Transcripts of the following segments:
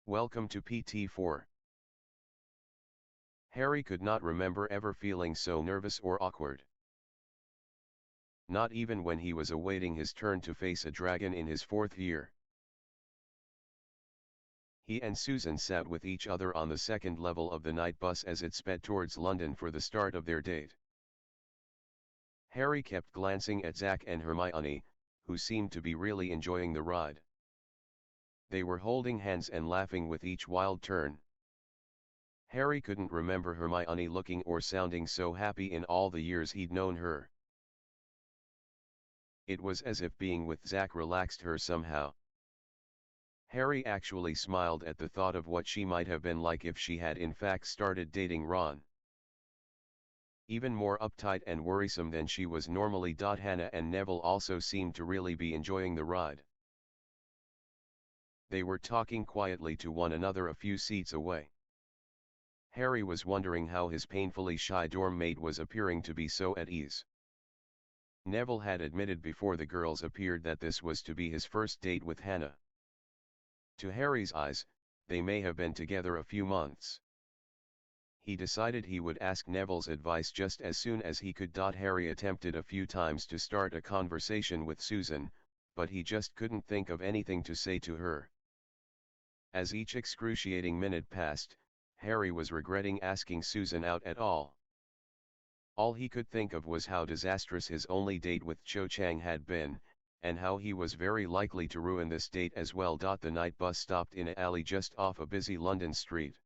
Welcome to PT4. Harry could not remember ever feeling so nervous or awkward. Not even when he was awaiting his turn to face a dragon in his 4th year. He and Susan sat with each other on the second level of the night bus as it sped towards London for the start of their date. Harry kept glancing at Zach and Hermione, who seemed to be really enjoying the ride. They were holding hands and laughing with each wild turn. Harry couldn't remember Hermione looking or sounding so happy in all the years he'd known her. It was as if being with Zach relaxed her somehow. Harry actually smiled at the thought of what she might have been like if she had in fact started dating Ron. Even more uptight and worrisome than she was normally. Hannah and Neville also seemed to really be enjoying the ride. They were talking quietly to one another a few seats away. Harry was wondering how his painfully shy dorm mate was appearing to be so at ease. Neville had admitted before the girls appeared that this was to be his first date with Hannah. To Harry's eyes, they may have been together a few months. He decided he would ask Neville's advice just as soon as he could. Harry attempted a few times to start a conversation with Susan, but he just couldn't think of anything to say to her. As each excruciating minute passed, Harry was regretting asking Susan out at all. All he could think of was how disastrous his only date with Cho Chang had been, and how he was very likely to ruin this date as well. The night bus stopped in an alley just off a busy London street.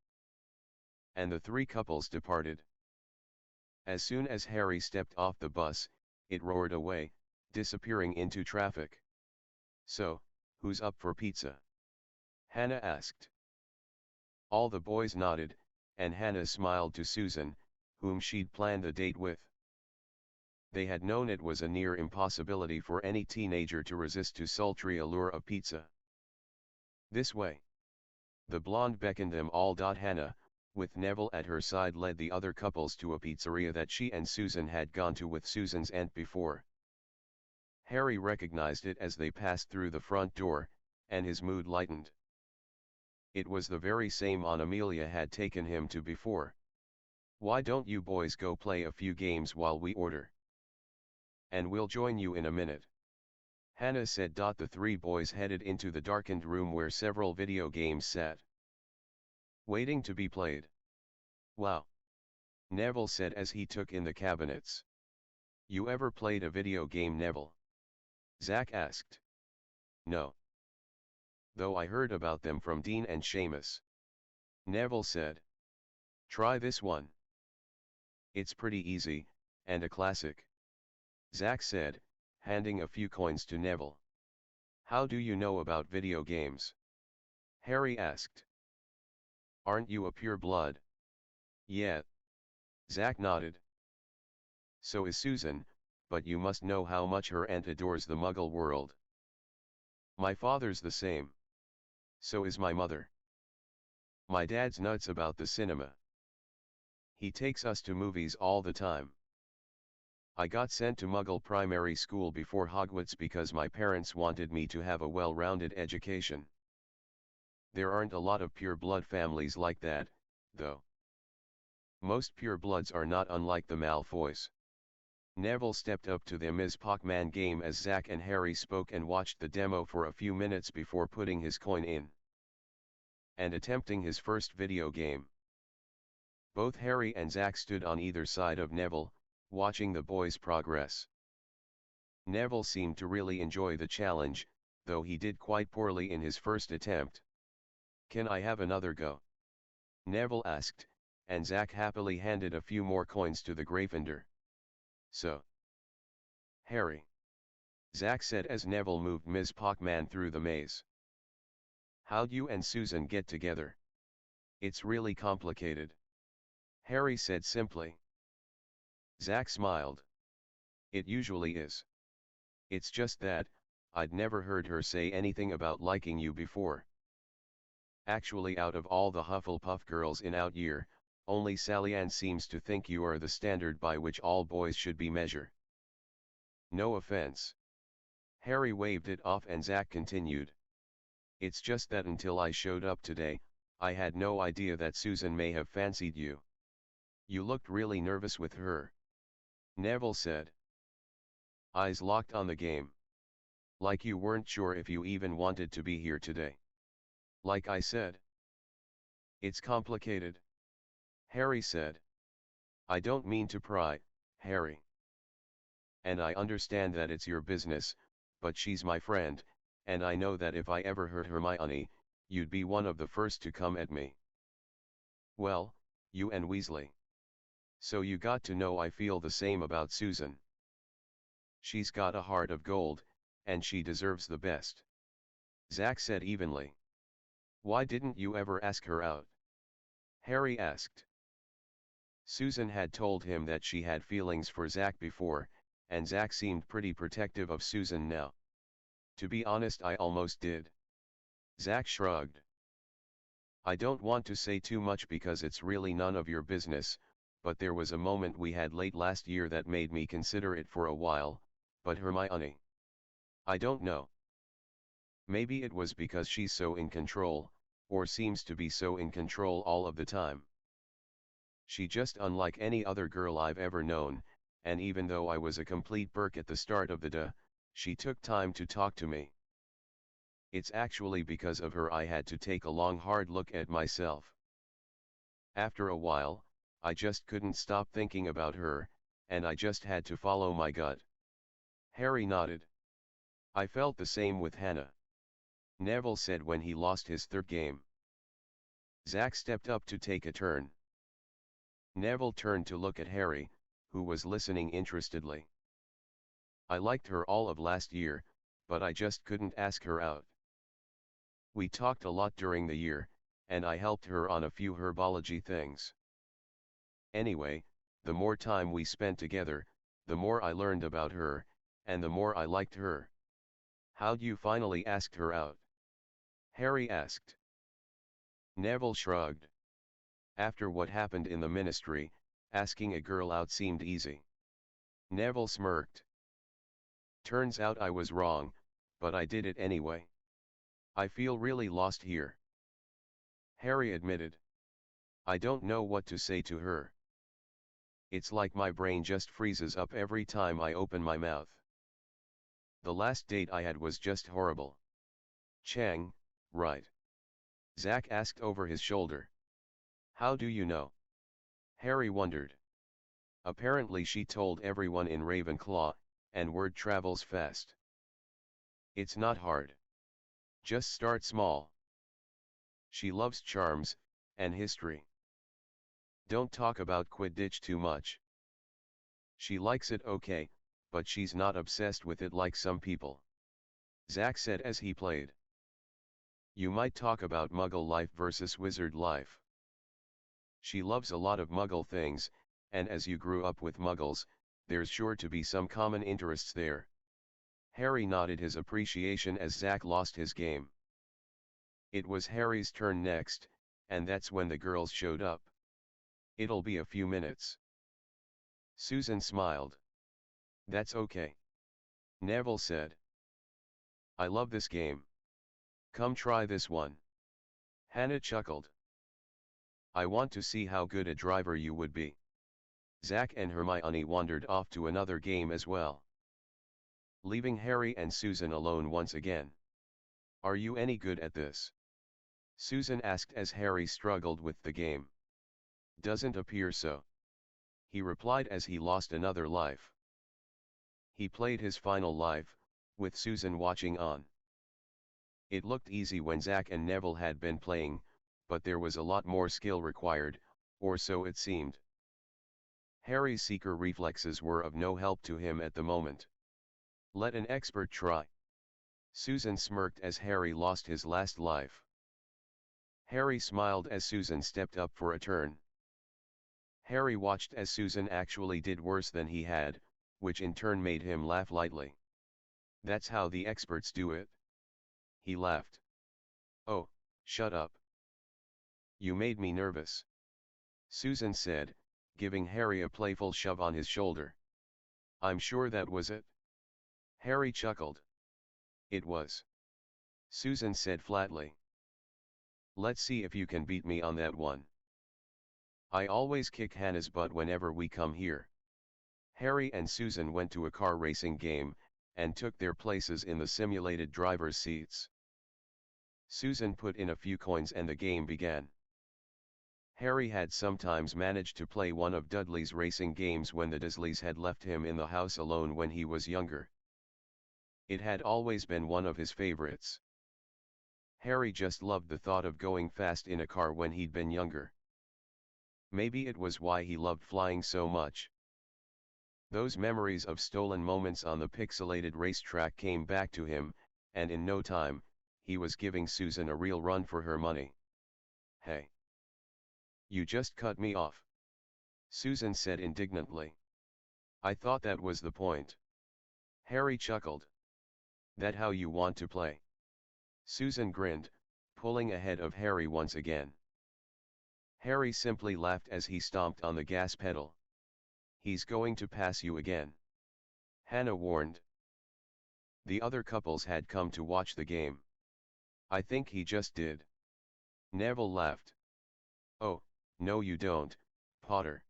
And the three couples departed. As soon as Harry stepped off the bus, it roared away, disappearing into traffic. "So, who's up for pizza?" Hannah asked. All the boys nodded, and Hannah smiled to Susan, whom she'd planned the date with. They had known it was a near impossibility for any teenager to resist the sultry allure of pizza. "This way." The blonde beckoned them all. Hannah, with Neville at her side, led the other couples to a pizzeria that she and Susan had gone to with Susan's aunt before. Harry recognized it as they passed through the front door, and his mood lightened. It was the very same one Amelia had taken him to before. "Why don't you boys go play a few games while we order? And we'll join you in a minute," Hannah said. The three boys headed into the darkened room where several video games sat, waiting to be played. "Wow," Neville said as he took in the cabinets. "You ever played a video game, Neville?" Zach asked. "No. Though I heard about them from Dean and Seamus," Neville said. "Try this one. It's pretty easy, and a classic," Zach said, handing a few coins to Neville. "How do you know about video games?" Harry asked. "Aren't you a pure blood?" "Yeah." Zach nodded. "So is Susan, but you must know how much her aunt adores the Muggle world." "My father's the same. So is my mother. My dad's nuts about the cinema. He takes us to movies all the time. I got sent to Muggle primary school before Hogwarts because my parents wanted me to have a well-rounded education. There aren't a lot of pure-blood families like that, though. Most pure-bloods are not unlike the Malfoys." Neville stepped up to the Ms. Pac-Man game as Zach and Harry spoke and watched the demo for a few minutes before putting his coin in and attempting his first video game. Both Harry and Zach stood on either side of Neville, watching the boys' progress. Neville seemed to really enjoy the challenge, though he did quite poorly in his first attempt. "Can I have another go?" Neville asked, and Zach happily handed a few more coins to the Gryffindor. "So, Harry," Zach said as Neville moved Ms. Pac-Man through the maze, "how'd you and Susan get together?" "It's really complicated," Harry said simply. Zach smiled. "It usually is. It's just that, I'd never heard her say anything about liking you before. Actually, out of all the Hufflepuff girls in Out Year, only Sally Ann seems to think you are the standard by which all boys should be measured. No offense." Harry waved it off and Zach continued. "It's just that until I showed up today, I had no idea that Susan may have fancied you. You looked really nervous with her. Neville said. Eyes locked on the game. Like you weren't sure if you even wanted to be here today. Like I said. It's complicated. Harry said. I don't mean to pry, Harry. And I understand that it's your business, but she's my friend, and I know that if I ever hurt Hermione, you'd be one of the first to come at me. Well, you and Weasley. So you got to know I feel the same about Susan. She's got a heart of gold, and she deserves the best. Zack said evenly. Why didn't you ever ask her out? Harry asked. Susan had told him that she had feelings for Zack before, and Zack seemed pretty protective of Susan now. To be honest, I almost did. Zack shrugged. I don't want to say too much because it's really none of your business, but there was a moment we had late last year that made me consider it for a while, but Hermione. I don't know. Maybe it was because she's so in control, or seems to be so in control all of the time. She just unlike any other girl I've ever known, and even though I was a complete Burke at the start of the day, she took time to talk to me. It's actually because of her I had to take a long hard look at myself. After a while, I just couldn't stop thinking about her, and I just had to follow my gut. Harry nodded. I felt the same with Hannah. Neville said when he lost his third game. Zack stepped up to take a turn. Neville turned to look at Harry, who was listening interestedly. I liked her all of last year, but I just couldn't ask her out. We talked a lot during the year, and I helped her on a few herbology things. Anyway, the more time we spent together, the more I learned about her, and the more I liked her. How'd you finally ask her out? Harry asked. Neville shrugged. After what happened in the ministry, asking a girl out seemed easy. Neville smirked. Turns out I was wrong, but I did it anyway. I feel really lost here. Harry admitted. I don't know what to say to her. It's like my brain just freezes up every time I open my mouth. The last date I had was just horrible. Chang, right? Zack asked over his shoulder. How do you know? Harry wondered. Apparently she told everyone in Ravenclaw, and word travels fast. It's not hard. Just start small. She loves charms, and history. Don't talk about Quidditch too much. She likes it okay, but she's not obsessed with it like some people. Zack said as he played. You might talk about Muggle life versus wizard life. She loves a lot of Muggle things, and as you grew up with Muggles, there's sure to be some common interests there. Harry nodded his appreciation as Zack lost his game. It was Harry's turn next, and that's when the girls showed up. It'll be a few minutes. Susan smiled. That's okay. Neville said. I love this game. Come try this one. Hannah chuckled. I want to see how good a driver you would be. Zack and Hermione wandered off to another game as well, leaving Harry and Susan alone once again. Are you any good at this? Susan asked as Harry struggled with the game. Doesn't appear so. He replied as he lost another life. He played his final life, with Susan watching on. It looked easy when Zack and Neville had been playing, but there was a lot more skill required, or so it seemed. Harry's seeker reflexes were of no help to him at the moment. Let an expert try. Susan smirked as Harry lost his last life. Harry smiled as Susan stepped up for a turn. Harry watched as Susan actually did worse than he had, which in turn made him laugh lightly. That's how the experts do it. He laughed. Oh, shut up. You made me nervous. Susan said, giving Harry a playful shove on his shoulder. I'm sure that was it. Harry chuckled. It was. Susan said flatly. Let's see if you can beat me on that one. I always kick Hannah's butt whenever we come here. Harry and Susan went to a car racing game, and took their places in the simulated driver's seats. Susan put in a few coins and the game began. Harry had sometimes managed to play one of Dudley's racing games when the Dursleys had left him in the house alone when he was younger. It had always been one of his favorites. Harry just loved the thought of going fast in a car when he'd been younger. Maybe it was why he loved flying so much. Those memories of stolen moments on the pixelated racetrack came back to him, and in no time, he was giving Susan a real run for her money. "Hey! You just cut me off," Susan said indignantly. "I thought that was the point." Harry chuckled. "That how you want to play?" Susan grinned, pulling ahead of Harry once again. Harry simply laughed as he stomped on the gas pedal. "He's going to pass you again," Hannah warned. The other couples had come to watch the game. "I think he just did." Neville laughed. "Oh, no you don't, Potter,"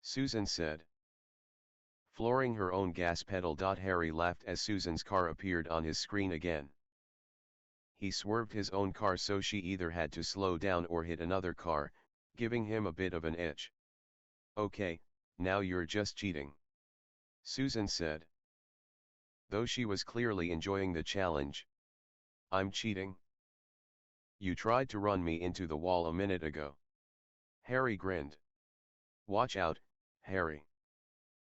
Susan said. Flooring her own gas pedal. Harry laughed as Susan's car appeared on his screen again. He swerved his own car so she either had to slow down or hit another car, giving him a bit of an edge. "Okay, now you're just cheating," Susan said. Though she was clearly enjoying the challenge. "I'm cheating? You tried to run me into the wall a minute ago." Harry grinned. "Watch out, Harry,"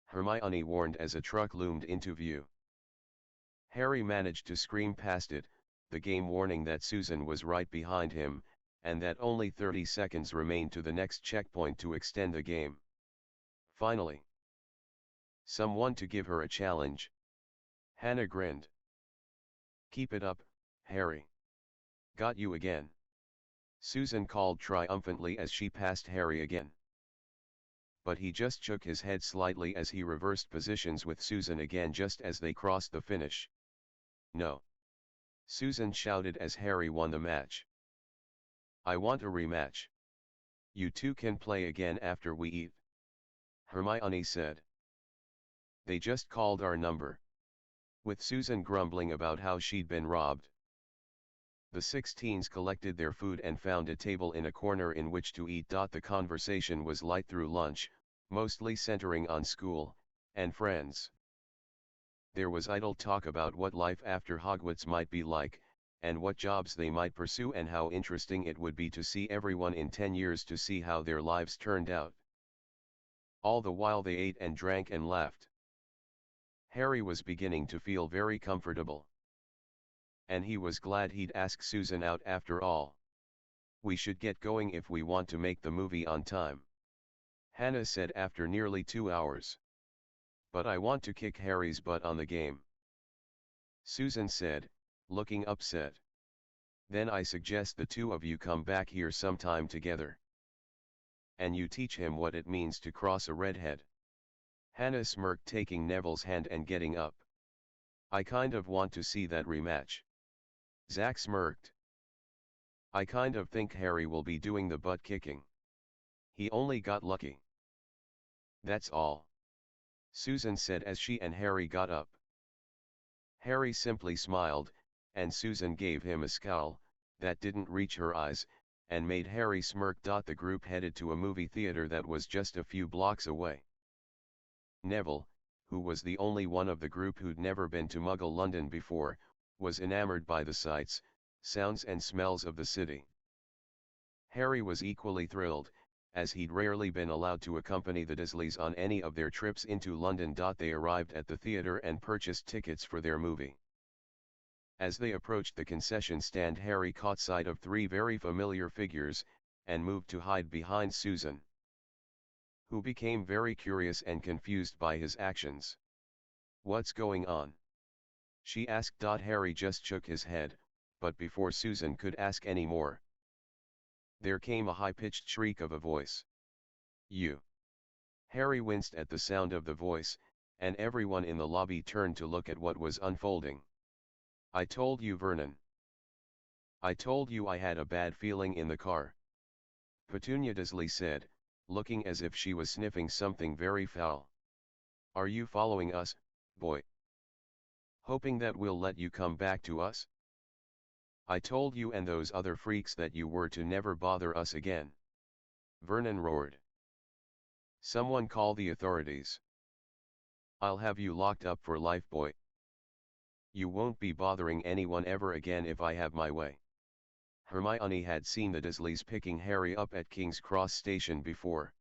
Hermione warned as a truck loomed into view. Harry managed to scream past it, the game warning that Susan was right behind him, and that only 30 seconds remained to the next checkpoint to extend the game. Finally, someone to give her a challenge. Hannah grinned. "Keep it up, Harry. Got you again," Susan called triumphantly as she passed Harry again. But he just shook his head slightly as he reversed positions with Susan again just as they crossed the finish. "No," Susan shouted as Harry won the match. "I want a rematch. You two can play again after we eat," Hermione said. "They just called our number," with Susan grumbling about how she'd been robbed. The 16s collected their food and found a table in a corner in which to eat. The conversation was light through lunch, mostly centering on school and friends. There was idle talk about what life after Hogwarts might be like, and what jobs they might pursue, and how interesting it would be to see everyone in 10 years to see how their lives turned out. All the while they ate and drank and laughed. Harry was beginning to feel very comfortable. And he was glad he'd asked Susan out after all. "We should get going if we want to make the movie on time," Hannah said after nearly 2 hours. "But I want to kick Harry's butt on the game," Susan said, looking upset. "Then I suggest the two of you come back here sometime together. And you teach him what it means to cross a redhead." Hannah smirked, taking Neville's hand and getting up. "I kind of want to see that rematch." Zach smirked. "I kind of think Harry will be doing the butt kicking. He only got lucky." "That's all," Susan said as she and Harry got up. Harry simply smiled, and Susan gave him a scowl that didn't reach her eyes, and made Harry smirk. The group headed to a movie theater that was just a few blocks away. Neville, who was the only one of the group who'd never been to Muggle London before, was enamored by the sights, sounds and smells of the city. Harry was equally thrilled, as he'd rarely been allowed to accompany the Dursleys on any of their trips into London. They arrived at the theater and purchased tickets for their movie. As they approached the concession stand, Harry caught sight of 3 very familiar figures, and moved to hide behind Susan, who became very curious and confused by his actions. "What's going on?" she asked. Harry just shook his head, but before Susan could ask any more, there came a high-pitched shriek of a voice. "You!" Harry winced at the sound of the voice, and everyone in the lobby turned to look at what was unfolding. "I told you, Vernon." I told you I had a bad feeling in the car. Petunia Disley said, looking as if she was sniffing something very foul. Are you following us, boy? Hoping that we'll let you come back to us? I told you and those other freaks that you were to never bother us again. Vernon roared. Someone call the authorities. I'll have you locked up for life, boy. You won't be bothering anyone ever again if I have my way. Hermione had seen the Dursleys picking Harry up at King's Cross Station before.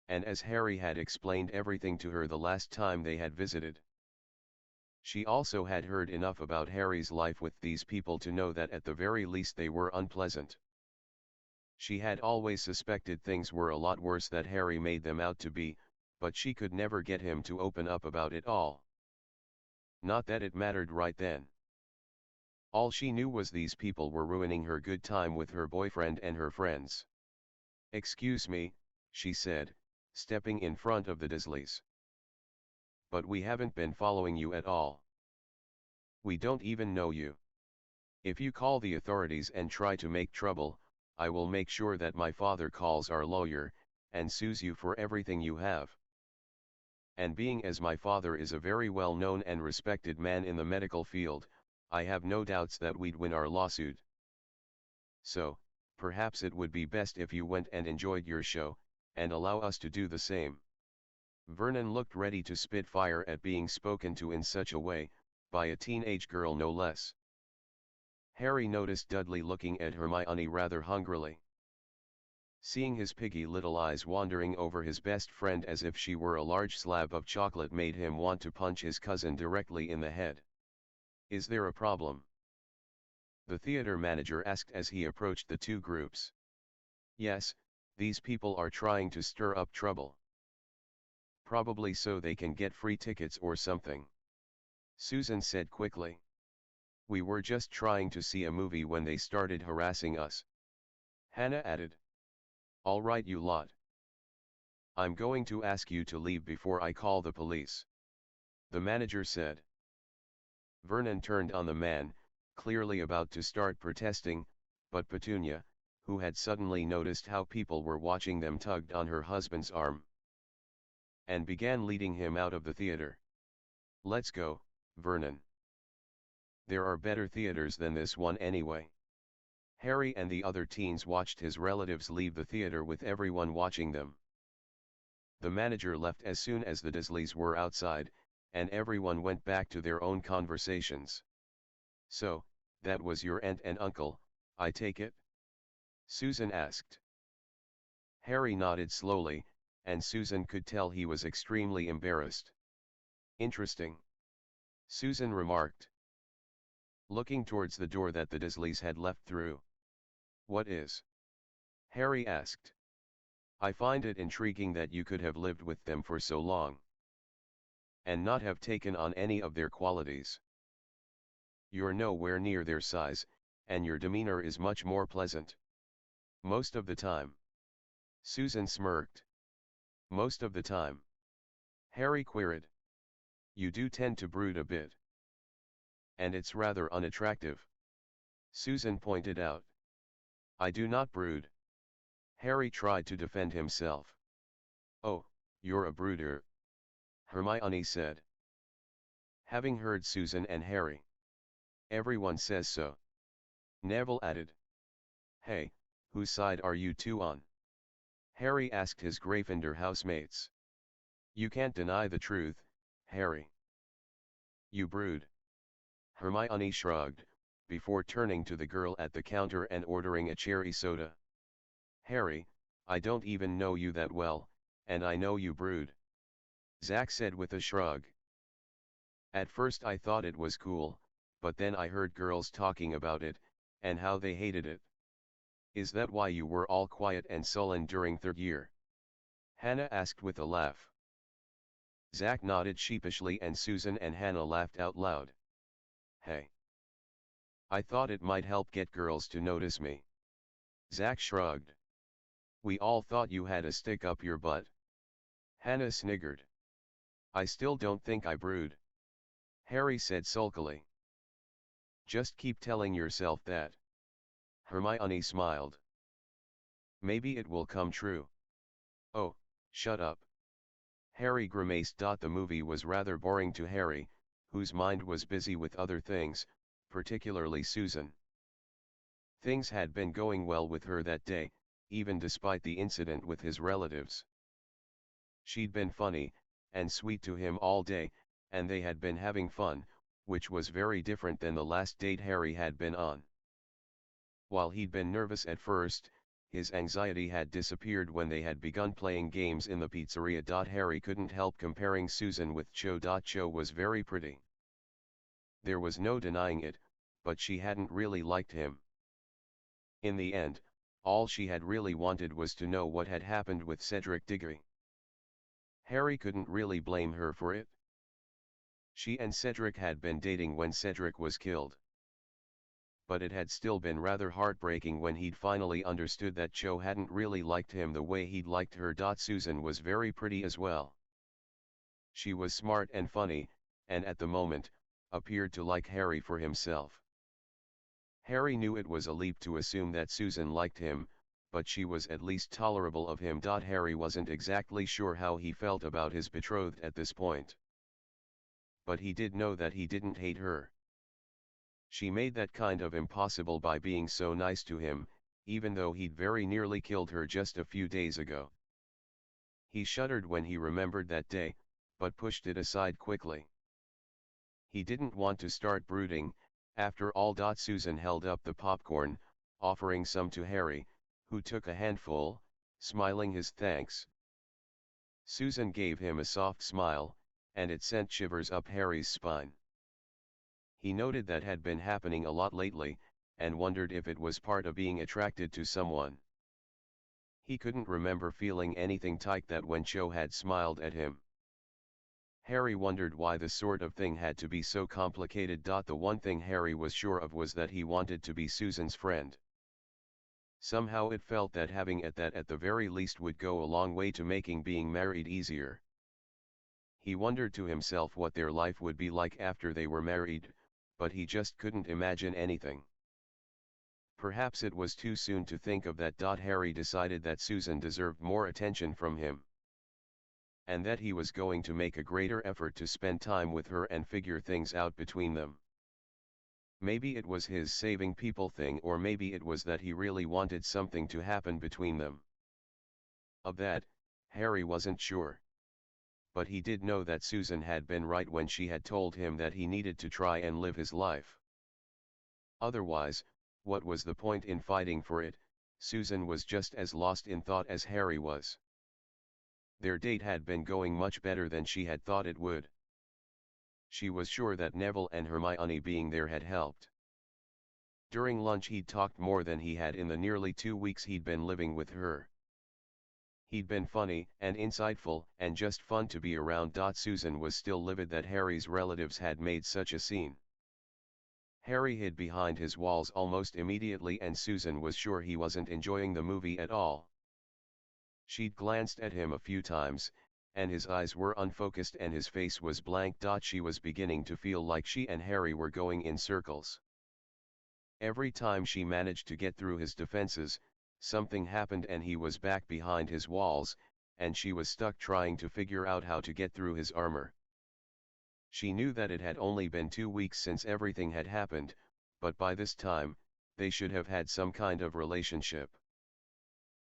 And as Harry had explained everything to her the last time they had visited, she also had heard enough about Harry's life with these people to know that at the very least they were unpleasant. She had always suspected things were a lot worse than Harry made them out to be, but she could never get him to open up about it all. Not that it mattered right then. All she knew was these people were ruining her good time with her boyfriend and her friends. Excuse me, she said, stepping in front of the Dursleys. But we haven't been following you at all. We don't even know you. If you call the authorities and try to make trouble, I will make sure that my father calls our lawyer, and sues you for everything you have. And being as my father is a very well-known and respected man in the medical field, I have no doubts that we'd win our lawsuit. So, perhaps it would be best if you went and enjoyed your show, and allow us to do the same. Vernon looked ready to spit fire at being spoken to in such a way, by a teenage girl no less. Harry noticed Dudley looking at Hermione rather hungrily. Seeing his piggy little eyes wandering over his best friend as if she were a large slab of chocolate made him want to punch his cousin directly in the head. Is there a problem? The theater manager asked as he approached the two groups. Yes, these people are trying to stir up trouble. Probably so they can get free tickets or something. Susan said quickly. We were just trying to see a movie when they started harassing us. Hannah added. All right, you lot. I'm going to ask you to leave before I call the police. The manager said. Vernon turned on the man, clearly about to start protesting, but Petunia, who had suddenly noticed how people were watching them, tugged on her husband's arm and began leading him out of the theater. Let's go, Vernon. There are better theaters than this one anyway. Harry and the other teens watched his relatives leave the theater with everyone watching them. The manager left as soon as the Dursleys were outside, and everyone went back to their own conversations. So, that was your aunt and uncle, I take it? Susan asked. Harry nodded slowly, and Susan could tell he was extremely embarrassed. Interesting. Susan remarked, looking towards the door that the Dursleys had left through. What is? Harry asked. I find it intriguing that you could have lived with them for so long and not have taken on any of their qualities. You're nowhere near their size, and your demeanor is much more pleasant. Most of the time. Susan smirked. Most of the time. Harry queried. You do tend to brood a bit. And it's rather unattractive. Susan pointed out. I do not brood. Harry tried to defend himself. Oh, you're a brooder, Hermione said. Having heard Susan and Harry. Everyone says so. Neville added. Hey, whose side are you two on? Harry asked his Gryffindor housemates. You can't deny the truth, Harry. You brood. Hermione shrugged, before turning to the girl at the counter and ordering a cherry soda. Harry, I don't even know you that well, and I know you brood. Zach said with a shrug. At first I thought it was cool, but then I heard girls talking about it, and how they hated it. Is that why you were all quiet and sullen during third year? Hannah asked with a laugh. Zach nodded sheepishly and Susan and Hannah laughed out loud. Hey. I thought it might help get girls to notice me. Zach shrugged. We all thought you had a stick up your butt. Hannah sniggered. I still don't think I brood. Harry said sulkily. Just keep telling yourself that. Hermione smiled. Maybe it will come true. Oh, shut up. Harry grimaced. The movie was rather boring to Harry, whose mind was busy with other things, particularly Susan. Things had been going well with her that day, even despite the incident with his relatives. She'd been funny and sweet to him all day, and they had been having fun, which was very different than the last date Harry had been on. While he'd been nervous at first, his anxiety had disappeared when they had begun playing games in the pizzeria. Harry couldn't help comparing Susan with Cho. Cho was very pretty. There was no denying it, but she hadn't really liked him. In the end, all she had really wanted was to know what had happened with Cedric Diggory. Harry couldn't really blame her for it. She and Cedric had been dating when Cedric was killed. But it had still been rather heartbreaking when he'd finally understood that Cho hadn't really liked him the way he'd liked her. Susan was very pretty as well. She was smart and funny, and at the moment, appeared to like Harry for himself. Harry knew it was a leap to assume that Susan liked him, but she was at least tolerable of him. Harry wasn't exactly sure how he felt about his betrothed at this point. But he did know that he didn't hate her. She made that kind of impossible by being so nice to him, even though he'd very nearly killed her just a few days ago. He shuddered when he remembered that day, but pushed it aside quickly. He didn't want to start brooding. After all, Susan held up the popcorn, offering some to Harry, who took a handful, smiling his thanks. Susan gave him a soft smile, and it sent shivers up Harry's spine. He noted that had been happening a lot lately, and wondered if it was part of being attracted to someone. He couldn't remember feeling anything like that when Cho had smiled at him. Harry wondered why this sort of thing had to be so complicated. The one thing Harry was sure of was that he wanted to be Susan's friend. Somehow it felt that having it that at the very least would go a long way to making being married easier. He wondered to himself what their life would be like after they were married, but he just couldn't imagine anything. Perhaps it was too soon to think of that. Harry decided that Susan deserved more attention from him, and that he was going to make a greater effort to spend time with her and figure things out between them. Maybe it was his saving people thing, or maybe it was that he really wanted something to happen between them. Of that, Harry wasn't sure. But he did know that Susan had been right when she had told him that he needed to try and live his life. Otherwise, what was the point in fighting for it? Susan was just as lost in thought as Harry was. Their date had been going much better than she had thought it would. She was sure that Neville and Hermione being there had helped. During lunch he'd talked more than he had in the nearly 2 weeks he'd been living with her. He'd been funny and insightful and just fun to be around. Susan was still livid that Harry's relatives had made such a scene. Harry hid behind his walls almost immediately, and Susan was sure he wasn't enjoying the movie at all. She'd glanced at him a few times, and his eyes were unfocused and his face was blank. She was beginning to feel like she and Harry were going in circles. Every time she managed to get through his defenses, something happened and he was back behind his walls, and she was stuck trying to figure out how to get through his armor. She knew that it had only been 2 weeks since everything had happened, but by this time, they should have had some kind of relationship.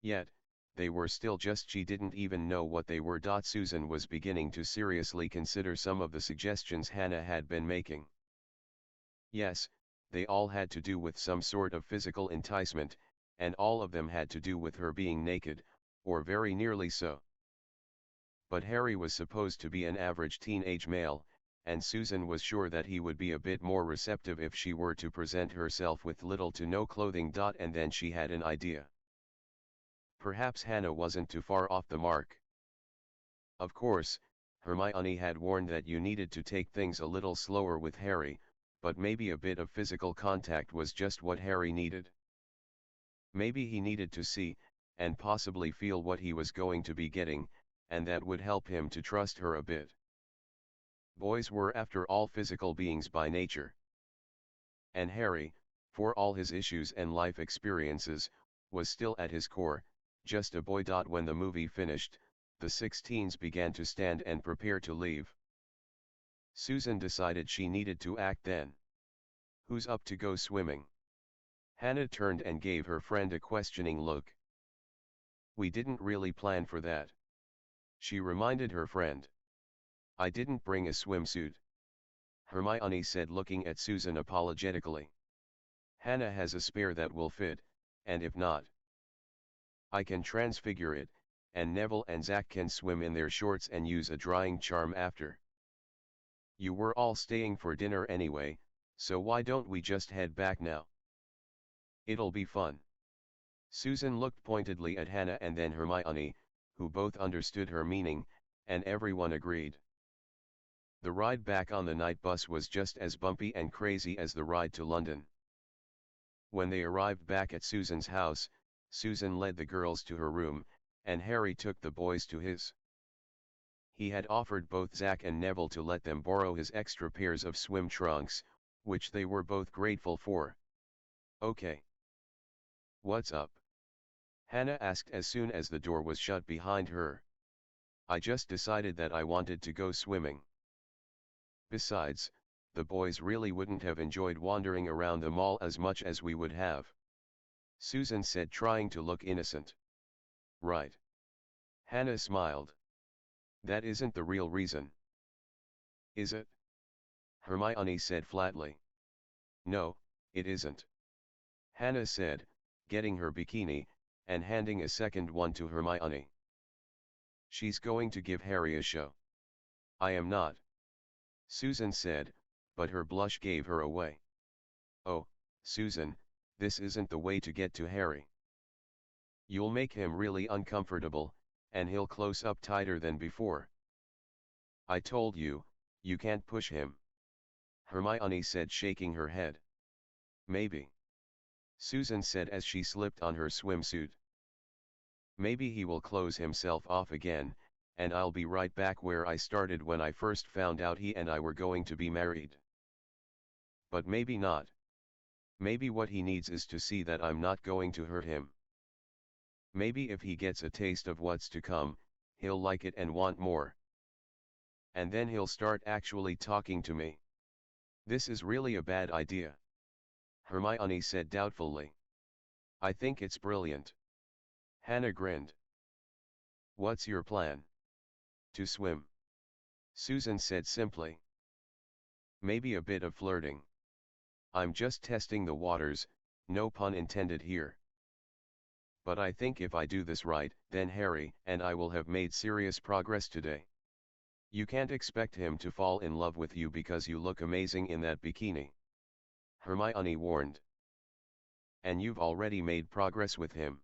Yet, they were still just, she didn't even know what they were. Susan was beginning to seriously consider some of the suggestions Hannah had been making. Yes, they all had to do with some sort of physical enticement, and all of them had to do with her being naked, or very nearly so. But Harry was supposed to be an average teenage male, and Susan was sure that he would be a bit more receptive if she were to present herself with little to no clothing. And then she had an idea. Perhaps Hannah wasn't too far off the mark. Of course, Hermione had warned that you needed to take things a little slower with Harry, but maybe a bit of physical contact was just what Harry needed. Maybe he needed to see, and possibly feel what he was going to be getting, and that would help him to trust her a bit. Boys were after all physical beings by nature. And Harry, For all his issues and life experiences, was still at his core, just a boy. When the movie finished, the 16s began to stand and prepare to leave. Susan decided she needed to act then. "Who's up to go swimming?" Hannah turned and gave her friend a questioning look. "We didn't really plan for that," she reminded her friend. "I didn't bring a swimsuit," Hermione said, looking at Susan apologetically. "Hannah has a spare that will fit, and if not, I can transfigure it, and Neville and Zach can swim in their shorts and use a drying charm after. You were all staying for dinner anyway, so why don't we just head back now? It'll be fun." Susan looked pointedly at Hannah and then Hermione, who both understood her meaning, and everyone agreed. The ride back on the night bus was just as bumpy and crazy as the ride to London. When they arrived back at Susan's house, Susan led the girls to her room, and Harry took the boys to his. He had offered both Zach and Neville to let them borrow his extra pairs of swim trunks, which they were both grateful for. "Okay. What's up?" Hannah asked as soon as the door was shut behind her. "I just decided that I wanted to go swimming. Besides, the boys really wouldn't have enjoyed wandering around the mall as much as we would have," Susan said, trying to look innocent. "Right." Hannah smiled. "That isn't the real reason." "Is it?" Hermione said flatly. "No, it isn't," Hannah said, getting her bikini, and handing a second one to Hermione. "She's going to give Harry a show." "I am not," Susan said, but her blush gave her away. "Oh, Susan, this isn't the way to get to Harry. You'll make him really uncomfortable, and he'll close up tighter than before." "I told you, you can't push him," Hermione said, shaking her head. "Maybe," Susan said as she slipped on her swimsuit. "Maybe he will close himself off again, and I'll be right back where I started when I first found out he and I were going to be married. But maybe not. Maybe what he needs is to see that I'm not going to hurt him. Maybe if he gets a taste of what's to come, he'll like it and want more. And then he'll start actually talking to me." "This is really a bad idea," Hermione said doubtfully. "I think it's brilliant." Hannah grinned. "What's your plan?" "To swim," Susan said simply. "Maybe a bit of flirting. I'm just testing the waters, no pun intended here. But I think if I do this right, then Harry and I will have made serious progress today. You can't expect him to fall in love with you because you look amazing in that bikini," Hermione warned. "And you've already made progress with him.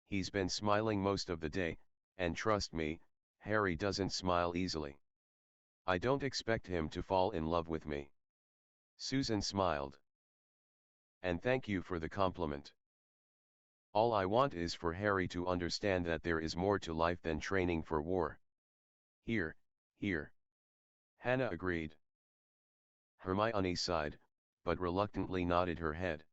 He's been smiling most of the day, and trust me, Harry doesn't smile easily. I don't expect him to fall in love with me." Susan smiled. "And thank you for the compliment. All I want is for Harry to understand that there is more to life than training for war." Here," Hannah agreed. Hermione sighed, but reluctantly nodded her head.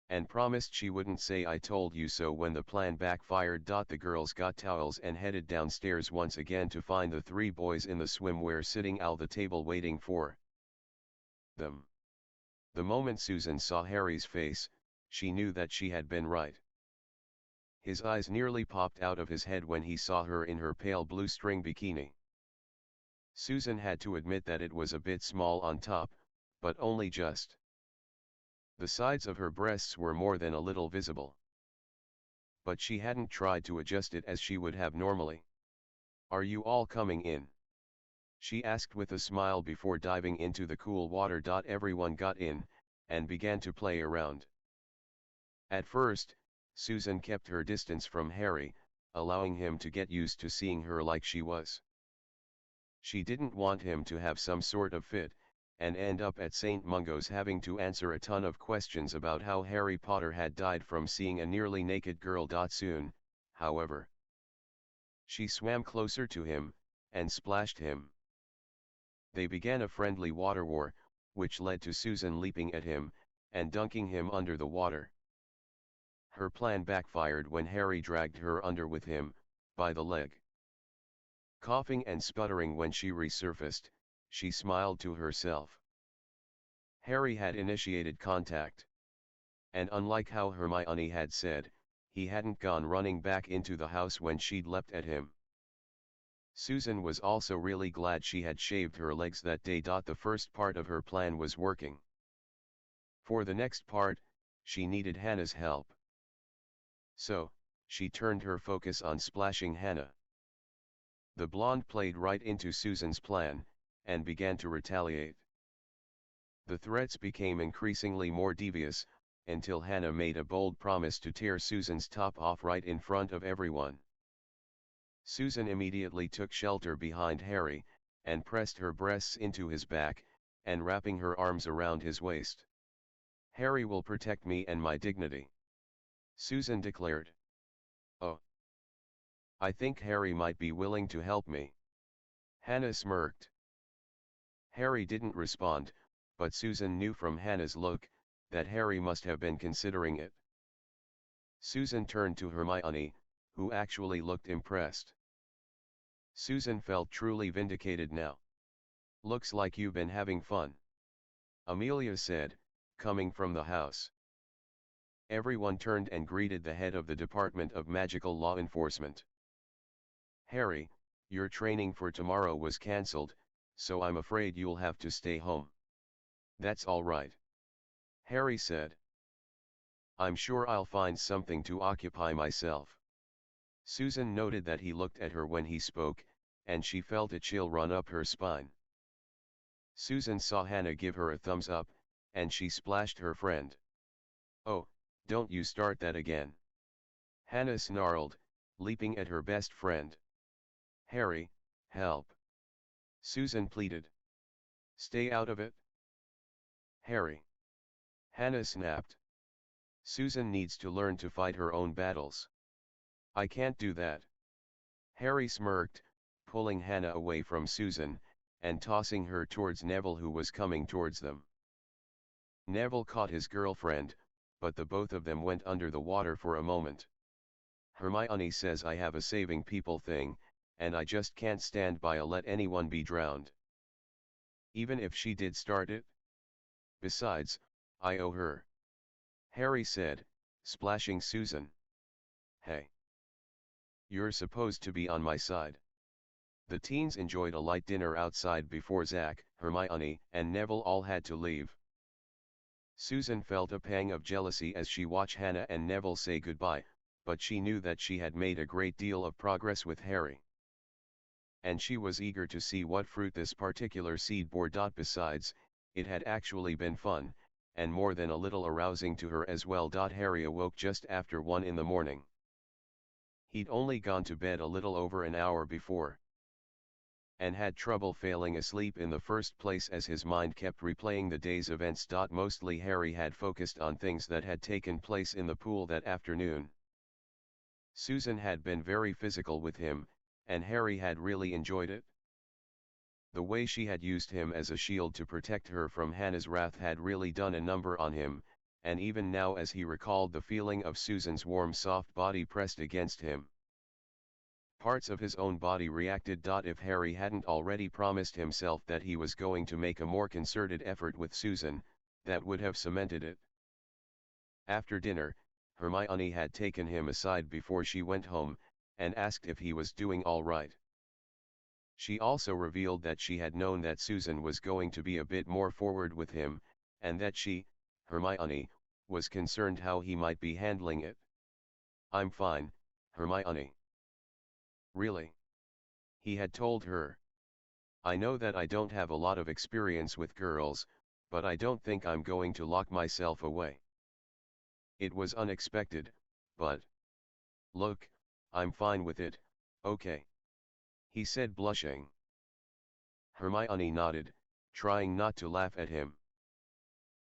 "And promised she wouldn't say I told you so when the plan backfired." The girls got towels and headed downstairs once again to find the three boys in the swimwear sitting at the table waiting for them. The moment Susan saw Harry's face, she knew that she had been right. His eyes nearly popped out of his head when he saw her in her pale blue string bikini. Susan had to admit that it was a bit small on top, but only just. The sides of her breasts were more than a little visible. But she hadn't tried to adjust it as she would have normally. "Are you all coming in?" she asked with a smile before diving into the cool water. Everyone got in, and began to play around. At first, Susan kept her distance from Harry, allowing him to get used to seeing her like she was. She didn't want him to have some sort of fit, and end up at St Mungo's having to answer a ton of questions about how Harry Potter had died from seeing a nearly naked girl. Soon, however, she swam closer to him, and splashed him. They began a friendly water war, which led to Susan leaping at him, and dunking him under the water. Her plan backfired when Harry dragged her under with him, by the leg. Coughing and sputtering when she resurfaced, she smiled to herself. Harry had initiated contact. And unlike how Hermione had said, he hadn't gone running back into the house when she'd leapt at him. Susan was also really glad she had shaved her legs that day. The first part of her plan was working. For the next part, she needed Hannah's help. So, she turned her focus on splashing Hannah. The blonde played right into Susan's plan, and began to retaliate. The threats became increasingly more devious, until Hannah made a bold promise to tear Susan's top off right in front of everyone. Susan immediately took shelter behind Harry, and pressed her breasts into his back, and wrapping her arms around his waist. "Harry will protect me and my dignity," Susan declared. "Oh. I think Harry might be willing to help me." Hannah smirked. Harry didn't respond, but Susan knew from Hannah's look, that Harry must have been considering it. Susan turned to Hermione, who actually looked impressed. Susan felt truly vindicated now. "Looks like you've been having fun," Amelia said, coming from the house. Everyone turned and greeted the head of the Department of Magical Law Enforcement. "Harry, your training for tomorrow was cancelled, so I'm afraid you'll have to stay home." "That's all right," Harry said. "I'm sure I'll find something to occupy myself." Susan noted that he looked at her when he spoke, and she felt a chill run up her spine. Susan saw Hannah give her a thumbs up, and she splashed her friend. "Oh, don't you start that again," Hannah snarled, leaping at her best friend. "Harry, help," Susan pleaded. "Stay out of it." "Harry," Hannah snapped. "Susan needs to learn to fight her own battles." "I can't do that." Harry smirked, pulling Hannah away from Susan, and tossing her towards Neville, who was coming towards them. Neville caught his girlfriend, but the both of them went under the water for a moment. "Hermione says I have a saving people thing, and I just can't stand by and let anyone be drowned. Even if she did start it. Besides, I owe her," Harry said, splashing Susan. "Hey. You're supposed to be on my side." The teens enjoyed a light dinner outside before Zach, Hermione, and Neville all had to leave. Susan felt a pang of jealousy as she watched Hannah and Neville say goodbye, but she knew that she had made a great deal of progress with Harry. And she was eager to see what fruit this particular seed bore. Besides, it had actually been fun, and more than a little arousing to her as well. Harry awoke just after 1 in the morning. He'd only gone to bed a little over an hour before, and had trouble falling asleep in the first place as his mind kept replaying the day's events. Mostly Harry had focused on things that had taken place in the pool that afternoon. Susan had been very physical with him, and Harry had really enjoyed it. The way she had used him as a shield to protect her from Hannah's wrath had really done a number on him, and even now as he recalled the feeling of Susan's warm soft body pressed against him, parts of his own body reacted. If Harry hadn't already promised himself that he was going to make a more concerted effort with Susan, that would have cemented it. After dinner, Hermione had taken him aside before she went home, and asked if he was doing all right. She also revealed that she had known that Susan was going to be a bit more forward with him, and that she, Hermione, was concerned how he might be handling it. "I'm fine, Hermione." "Really?" he had told her. "I know that I don't have a lot of experience with girls, but I don't think I'm going to lock myself away." It was unexpected, but... "Look, I'm fine with it, okay," he said, blushing. Hermione nodded, trying not to laugh at him.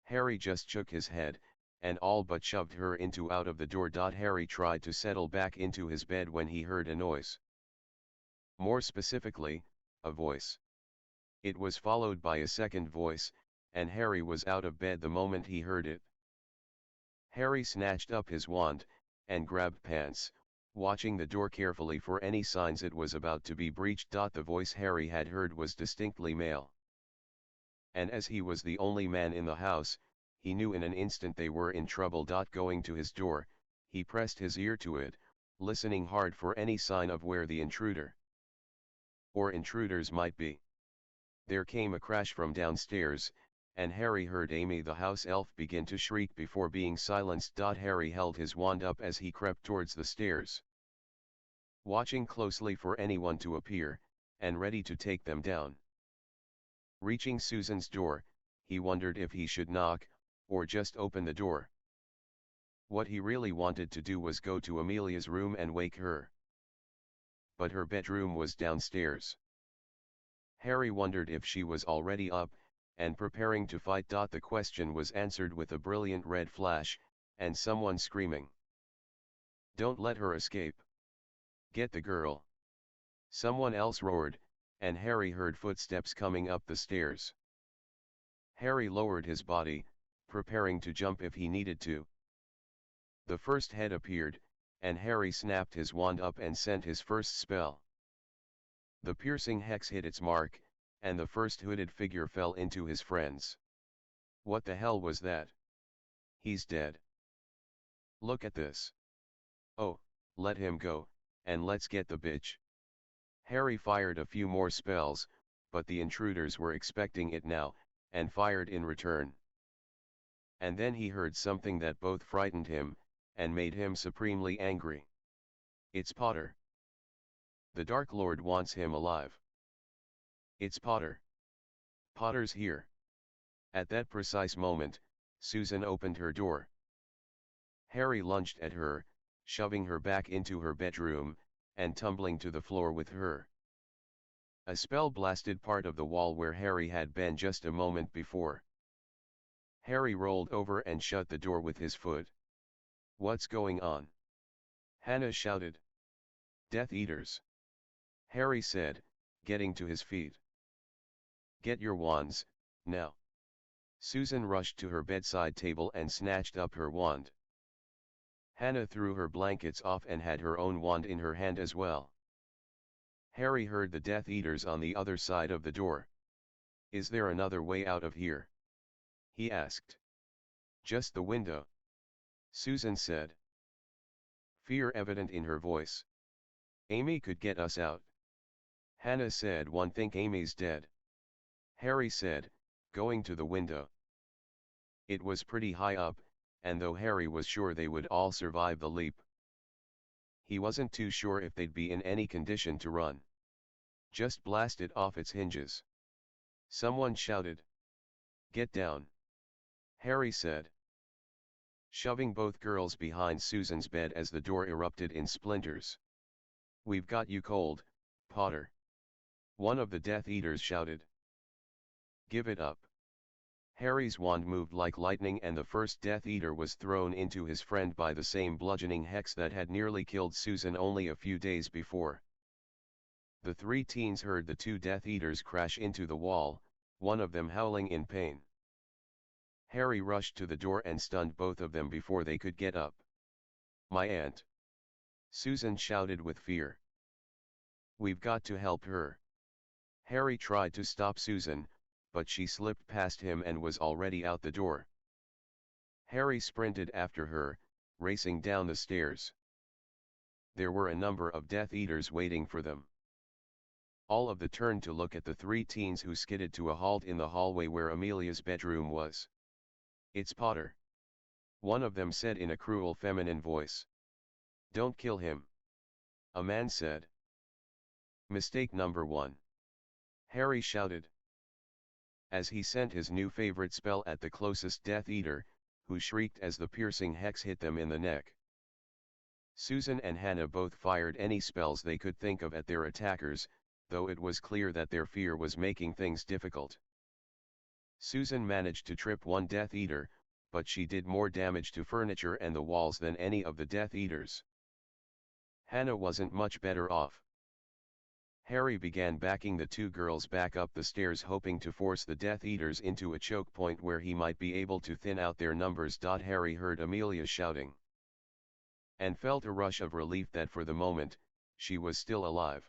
Harry just shook his head, and all but shoved her out of the door. Harry tried to settle back into his bed when he heard a noise. More specifically, a voice. It was followed by a second voice, and Harry was out of bed the moment he heard it. Harry snatched up his wand, and grabbed pants, watching the door carefully for any signs it was about to be breached. The voice Harry had heard was distinctly male. And as he was the only man in the house, he knew in an instant they were in trouble. Going to his door, he pressed his ear to it, listening hard for any sign of where the intruder or intruders might be. There came a crash from downstairs, and Harry heard Amy the house elf begin to shriek before being silenced. Harry held his wand up as he crept towards the stairs, watching closely for anyone to appear, and ready to take them down. Reaching Susan's door, he wondered if he should knock, or just open the door. What he really wanted to do was go to Amelia's room and wake her. But her bedroom was downstairs. Harry wondered if she was already up, and preparing to fight. The question was answered with a brilliant red flash, and someone screaming, "Don't let her escape! Get the girl!" Someone else roared, and Harry heard footsteps coming up the stairs. Harry lowered his body, preparing to jump if he needed to. The first head appeared, and Harry snapped his wand up and sent his first spell. The piercing hex hit its mark, and the first hooded figure fell into his friends. What the hell was that? He's dead. Look at this. Oh, let him go, and let's get the bitch. Harry fired a few more spells, but the intruders were expecting it now, and fired in return. And then he heard something that both frightened him, and made him supremely angry. It's Potter. The Dark Lord wants him alive. It's Potter. Potter's here. At that precise moment, Susan opened her door. Harry lunged at her, shoving her back into her bedroom, and tumbling to the floor with her. A spell blasted part of the wall where Harry had been just a moment before. Harry rolled over and shut the door with his foot. What's going on? Hannah shouted. Death Eaters. Harry said, getting to his feet. Get your wands, now. Susan rushed to her bedside table and snatched up her wand. Hannah threw her blankets off and had her own wand in her hand as well. Harry heard the Death Eaters on the other side of the door. Is there another way out of here? He asked. Just the window. Susan said. Fear evident in her voice. Amy could get us out. Hannah said, one think Amy's dead. Harry said, going to the window. It was pretty high up, and though Harry was sure they would all survive the leap, he wasn't too sure if they'd be in any condition to run. Just blast it off its hinges. Someone shouted. Get down. Harry said. Shoving both girls behind Susan's bed as the door erupted in splinters. We've got you cold, Potter. One of the Death Eaters shouted. Give it up. Harry's wand moved like lightning and the first Death Eater was thrown into his friend by the same bludgeoning hex that had nearly killed Susan only a few days before. The three teens heard the two Death Eaters crash into the wall, one of them howling in pain. Harry rushed to the door and stunned both of them before they could get up. My aunt! Susan shouted with fear. We've got to help her. Harry tried to stop Susan, but she slipped past him and was already out the door. Harry sprinted after her, racing down the stairs. There were a number of Death Eaters waiting for them. All of them turned to look at the three teens who skidded to a halt in the hallway where Amelia's bedroom was. It's Potter. One of them said in a cruel feminine voice. Don't kill him. A man said. Mistake number one. Harry shouted. As he sent his new favorite spell at the closest Death Eater, who shrieked as the piercing hex hit them in the neck. Susan and Hannah both fired any spells they could think of at their attackers, though it was clear that their fear was making things difficult. Susan managed to trip one Death Eater, but she did more damage to furniture and the walls than any of the Death Eaters. Hannah wasn't much better off. Harry began backing the two girls back up the stairs, hoping to force the Death Eaters into a choke point where he might be able to thin out their numbers. Harry heard Amelia shouting, and felt a rush of relief that for the moment, she was still alive.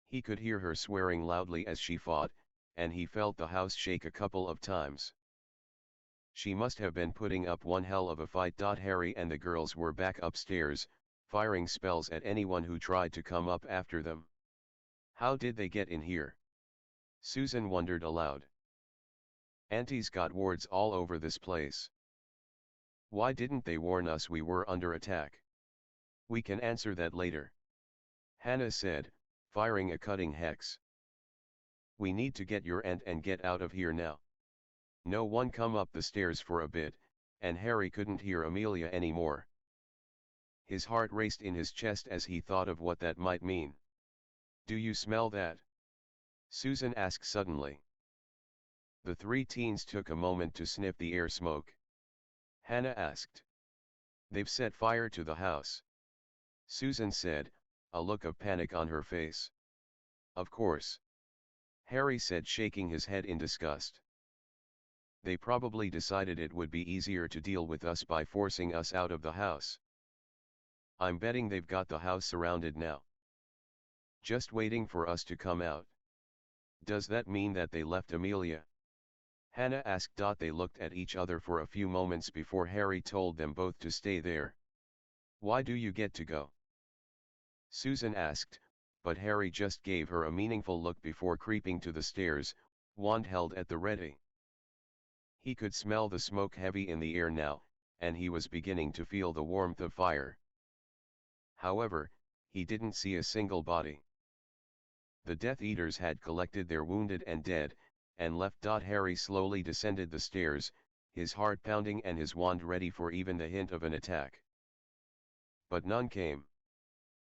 He could hear her swearing loudly as she fought, and he felt the house shake a couple of times. She must have been putting up one hell of a fight. Harry and the girls were back upstairs, firing spells at anyone who tried to come up after them. How did they get in here? Susan wondered aloud. Aunties got wards all over this place. Why didn't they warn us we were under attack? We can answer that later. Hannah said, firing a cutting hex. We need to get your aunt and get out of here now. No one come up the stairs for a bit, and Harry couldn't hear Amelia anymore. His heart raced in his chest as he thought of what that might mean. Do you smell that? Susan asked suddenly. The three teens took a moment to sniff the air smoke. Hannah asked. They've set fire to the house. Susan said, a look of panic on her face. Of course. Harry said, shaking his head in disgust. They probably decided it would be easier to deal with us by forcing us out of the house. I'm betting they've got the house surrounded now. Just waiting for us to come out. Does that mean that they left Amelia? Hannah asked. They looked at each other for a few moments before Harry told them both to stay there. Why do you get to go? Susan asked, but Harry just gave her a meaningful look before creeping to the stairs, wand held at the ready. He could smell the smoke heavy in the air now, and he was beginning to feel the warmth of fire. However, he didn't see a single body. The Death Eaters had collected their wounded and dead, and left. Harry slowly descended the stairs, his heart pounding and his wand ready for even the hint of an attack. But none came.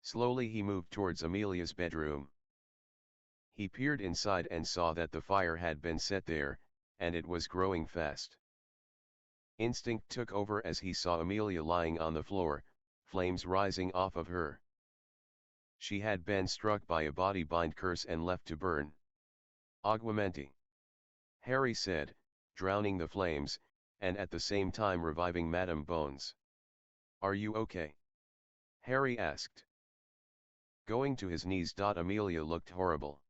Slowly he moved towards Amelia's bedroom. He peered inside and saw that the fire had been set there, and it was growing fast. Instinct took over as he saw Amelia lying on the floor, flames rising off of her. She had been struck by a body-bind curse and left to burn. Aguamenti. Harry said, drowning the flames, and at the same time reviving Madame Bones. Are you okay? Harry asked. Going to his knees. Amelia looked horrible.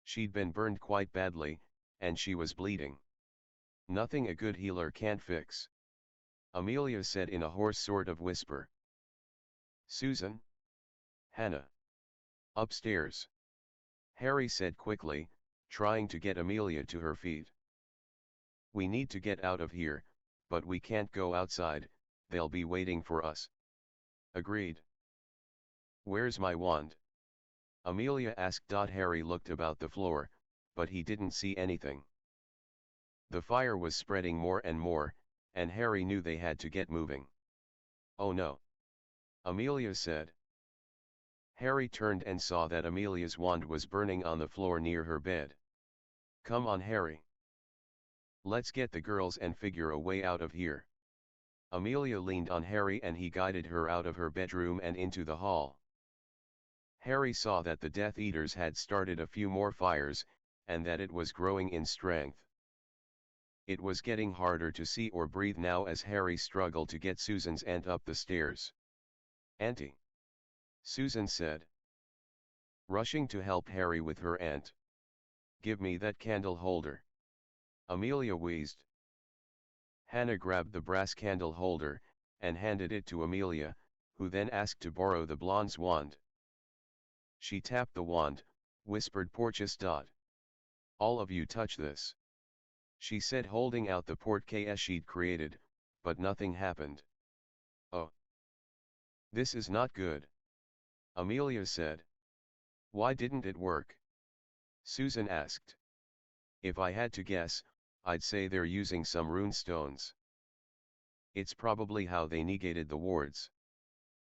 She'd been burned quite badly, and she was bleeding. Nothing a good healer can't fix. Amelia said in a hoarse sort of whisper. Susan? Hannah. Upstairs. Harry said quickly, trying to get Amelia to her feet. We need to get out of here, but we can't go outside, they'll be waiting for us. Agreed. Where's my wand? Amelia asked. Harry looked about the floor, but he didn't see anything. The fire was spreading more and more, and Harry knew they had to get moving. Oh no. Amelia said. Harry turned and saw that Amelia's wand was burning on the floor near her bed. Come on, Harry. Let's get the girls and figure a way out of here. Amelia leaned on Harry and he guided her out of her bedroom and into the hall. Harry saw that the Death Eaters had started a few more fires, and that it was growing in strength. It was getting harder to see or breathe now as Harry struggled to get Susan's aunt up the stairs. Auntie. Susan said. Rushing to help Harry with her aunt. Give me that candle holder. Amelia wheezed. Hannah grabbed the brass candle holder, and handed it to Amelia, who then asked to borrow the blonde's wand. She tapped the wand, whispered Porcius. All of you touch this. She said, holding out the portcullis she'd created, but nothing happened. Oh. This is not good. Amelia said. Why didn't it work? Susan asked. If I had to guess, I'd say they're using some rune stones. It's probably how they negated the wards.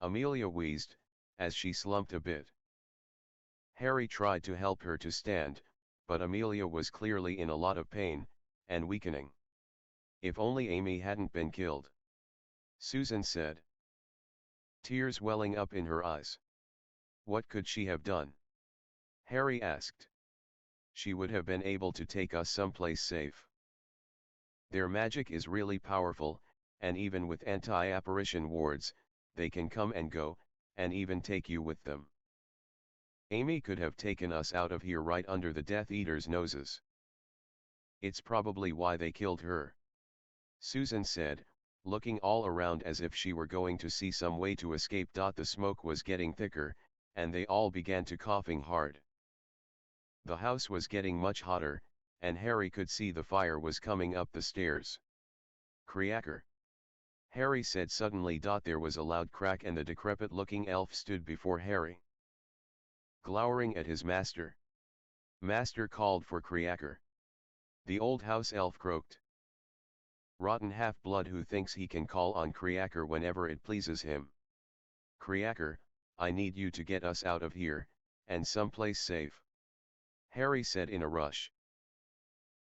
Amelia wheezed, as she slumped a bit. Harry tried to help her to stand, but Amelia was clearly in a lot of pain, and weakening. If only Amy hadn't been killed. Susan said. Tears welling up in her eyes. What could she have done? Harry asked. She would have been able to take us someplace safe. Their magic is really powerful, and even with anti-apparition wards, they can come and go, and even take you with them. Amy could have taken us out of here right under the Death Eater's noses. It's probably why they killed her, Susan said, looking all around as if she were going to see some way to escape. The smoke was getting thicker, and they all began to coughing hard. The house was getting much hotter, and Harry could see the fire was coming up the stairs. Creaker! Harry said suddenly. There was a loud crack and the decrepit-looking elf stood before Harry, glowering at his master. Master called for Creaker. The old house elf croaked. Rotten half-blood who thinks he can call on Creaker whenever it pleases him. Creaker, I need you to get us out of here, and someplace safe, Harry said in a rush.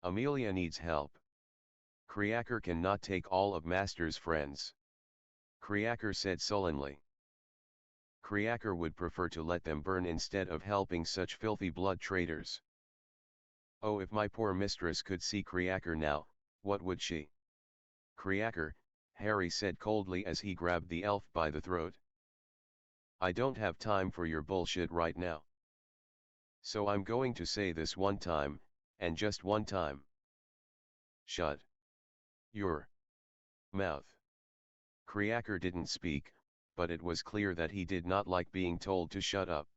Amelia needs help. Creaker cannot take all of Master's friends, Creaker said sullenly. Creaker would prefer to let them burn instead of helping such filthy blood traitors. Oh, if my poor mistress could see Creaker now, what would she? Creaker, Harry said coldly as he grabbed the elf by the throat. I don't have time for your bullshit right now. So I'm going to say this one time, and just one time. Shut your mouth. Creaker didn't speak, but it was clear that he did not like being told to shut up.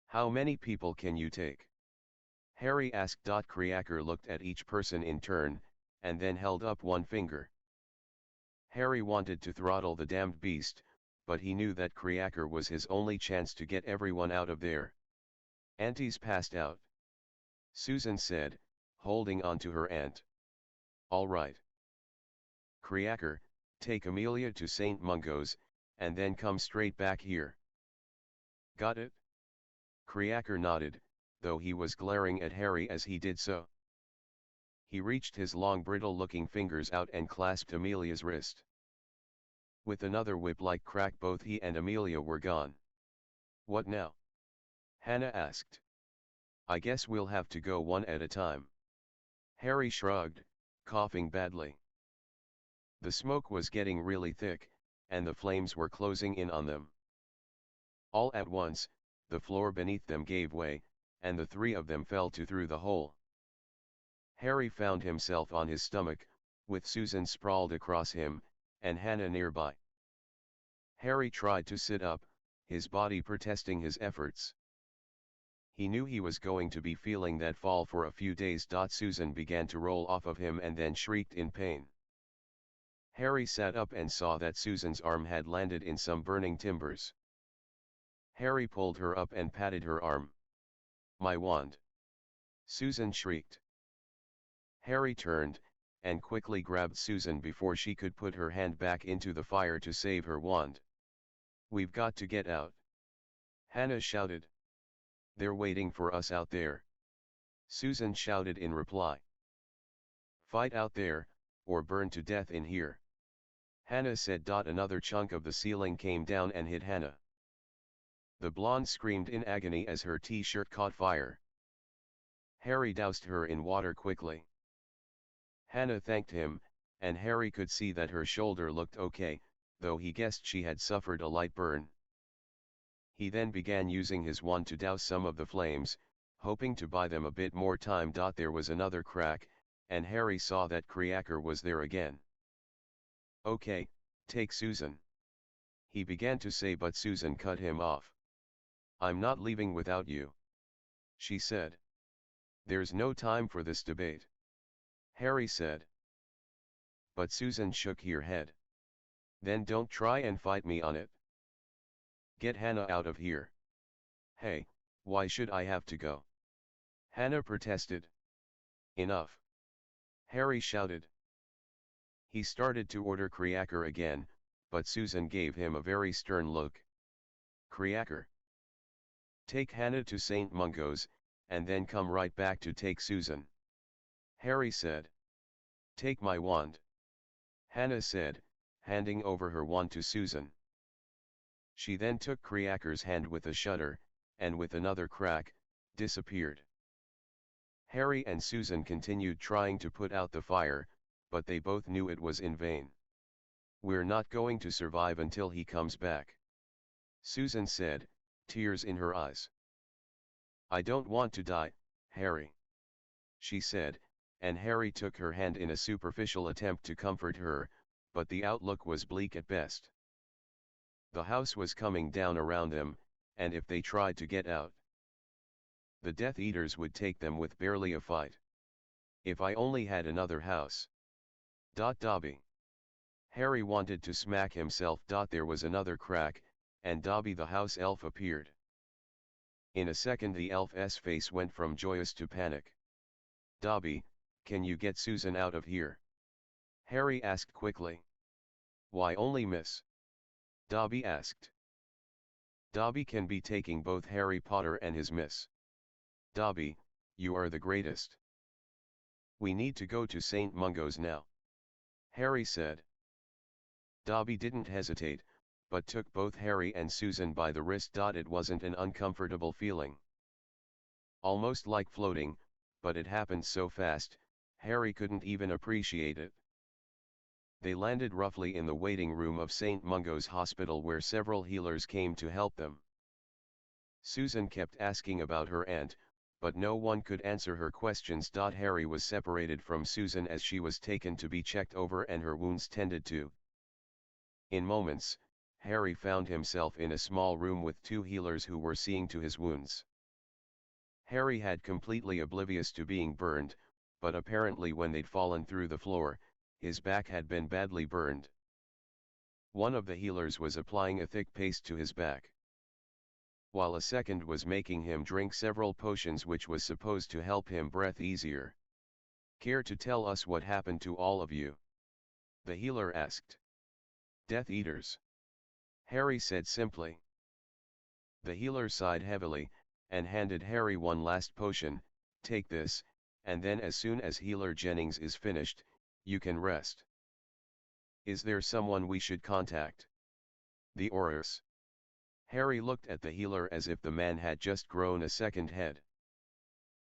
How many people can you take? Harry asked. Creaker looked at each person in turn, and then held up one finger. Harry wanted to throttle the damned beast, but he knew that Creaker was his only chance to get everyone out of there. Auntie's passed out, Susan said, holding on to her aunt. All right. Creaker, take Amelia to St Mungo's, and then come straight back here. Got it? Creaker nodded, though he was glaring at Harry as he did so. He reached his long brittle-looking fingers out and clasped Amelia's wrist. With another whip-like crack both he and Amelia were gone. What now? Hannah asked. I guess we'll have to go one at a time. Harry shrugged, coughing badly. The smoke was getting really thick, and the flames were closing in on them. All at once, the floor beneath them gave way, and the three of them fell through the hole. Harry found himself on his stomach, with Susan sprawled across him, and Hannah nearby. Harry tried to sit up, his body protesting his efforts. He knew he was going to be feeling that fall for a few days. Susan began to roll off of him and then shrieked in pain. Harry sat up and saw that Susan's arm had landed in some burning timbers. Harry pulled her up and patted her arm. My wand! Susan shrieked. Harry turned, and quickly grabbed Susan before she could put her hand back into the fire to save her wand. We've got to get out, Hannah shouted. They're waiting for us out there, Susan shouted in reply. Fight out there, or burn to death in here, Hannah said. Another chunk of the ceiling came down and hit Hannah. The blonde screamed in agony as her t-shirt caught fire. Harry doused her in water quickly. Hannah thanked him, and Harry could see that her shoulder looked okay, though he guessed she had suffered a light burn. He then began using his wand to douse some of the flames, hoping to buy them a bit more time. There was another crack, and Harry saw that Creaker was there again. Okay, take Susan, he began to say, but Susan cut him off. I'm not leaving without you, she said. There's no time for this debate, Harry said. But Susan shook her head. Then don't try and fight me on it. Get Hannah out of here. Hey, why should I have to go? Hannah protested. Enough, Harry shouted. He started to order Creaker again, but Susan gave him a very stern look. Creaker, take Hannah to St Mungo's, and then come right back to take Susan, Harry said. Take my wand, Hannah said, handing over her wand to Susan. She then took Creaker's hand with a shudder, and with another crack, disappeared. Harry and Susan continued trying to put out the fire, but they both knew it was in vain. "We're not going to survive until he comes back," Susan said, tears in her eyes. "I don't want to die, Harry," she said, and Harry took her hand in a superficial attempt to comfort her, but the outlook was bleak at best. The house was coming down around them, and if they tried to get out, the Death Eaters would take them with barely a fight. "If I only had another house." Dobby. Harry wanted to smack himself. There was another crack, and Dobby the house elf appeared. In a second the elf's face went from joyous to panic. "Dobby, can you get Susan out of here?" Harry asked quickly. "Why only Miss?" Dobby asked. Dobby can be taking both Harry Potter and his miss. "Dobby, you are the greatest." "We need to go to St Mungo's now," Harry said. Dobby didn't hesitate, but took both Harry and Susan by the wrist. It wasn't an uncomfortable feeling. Almost like floating, but it happened so fast, Harry couldn't even appreciate it. They landed roughly in the waiting room of St Mungo's hospital, where several healers came to help them. Susan kept asking about her aunt, but no one could answer her questions. Harry was separated from Susan as she was taken to be checked over and her wounds tended to. In moments, Harry found himself in a small room with two healers who were seeing to his wounds. Harry had completely oblivious to being burned, but apparently when they'd fallen through the floor, his back had been badly burned. One of the healers was applying a thick paste to his back, while a second was making him drink several potions which was supposed to help him breathe easier. "Care to tell us what happened to all of you?" the healer asked. "Death Eaters," Harry said simply. The healer sighed heavily, and handed Harry one last potion. "Take this, and then as soon as Healer Jennings is finished, you can rest." "Is there someone we should contact?" "The Aurors." Harry looked at the healer as if the man had just grown a second head.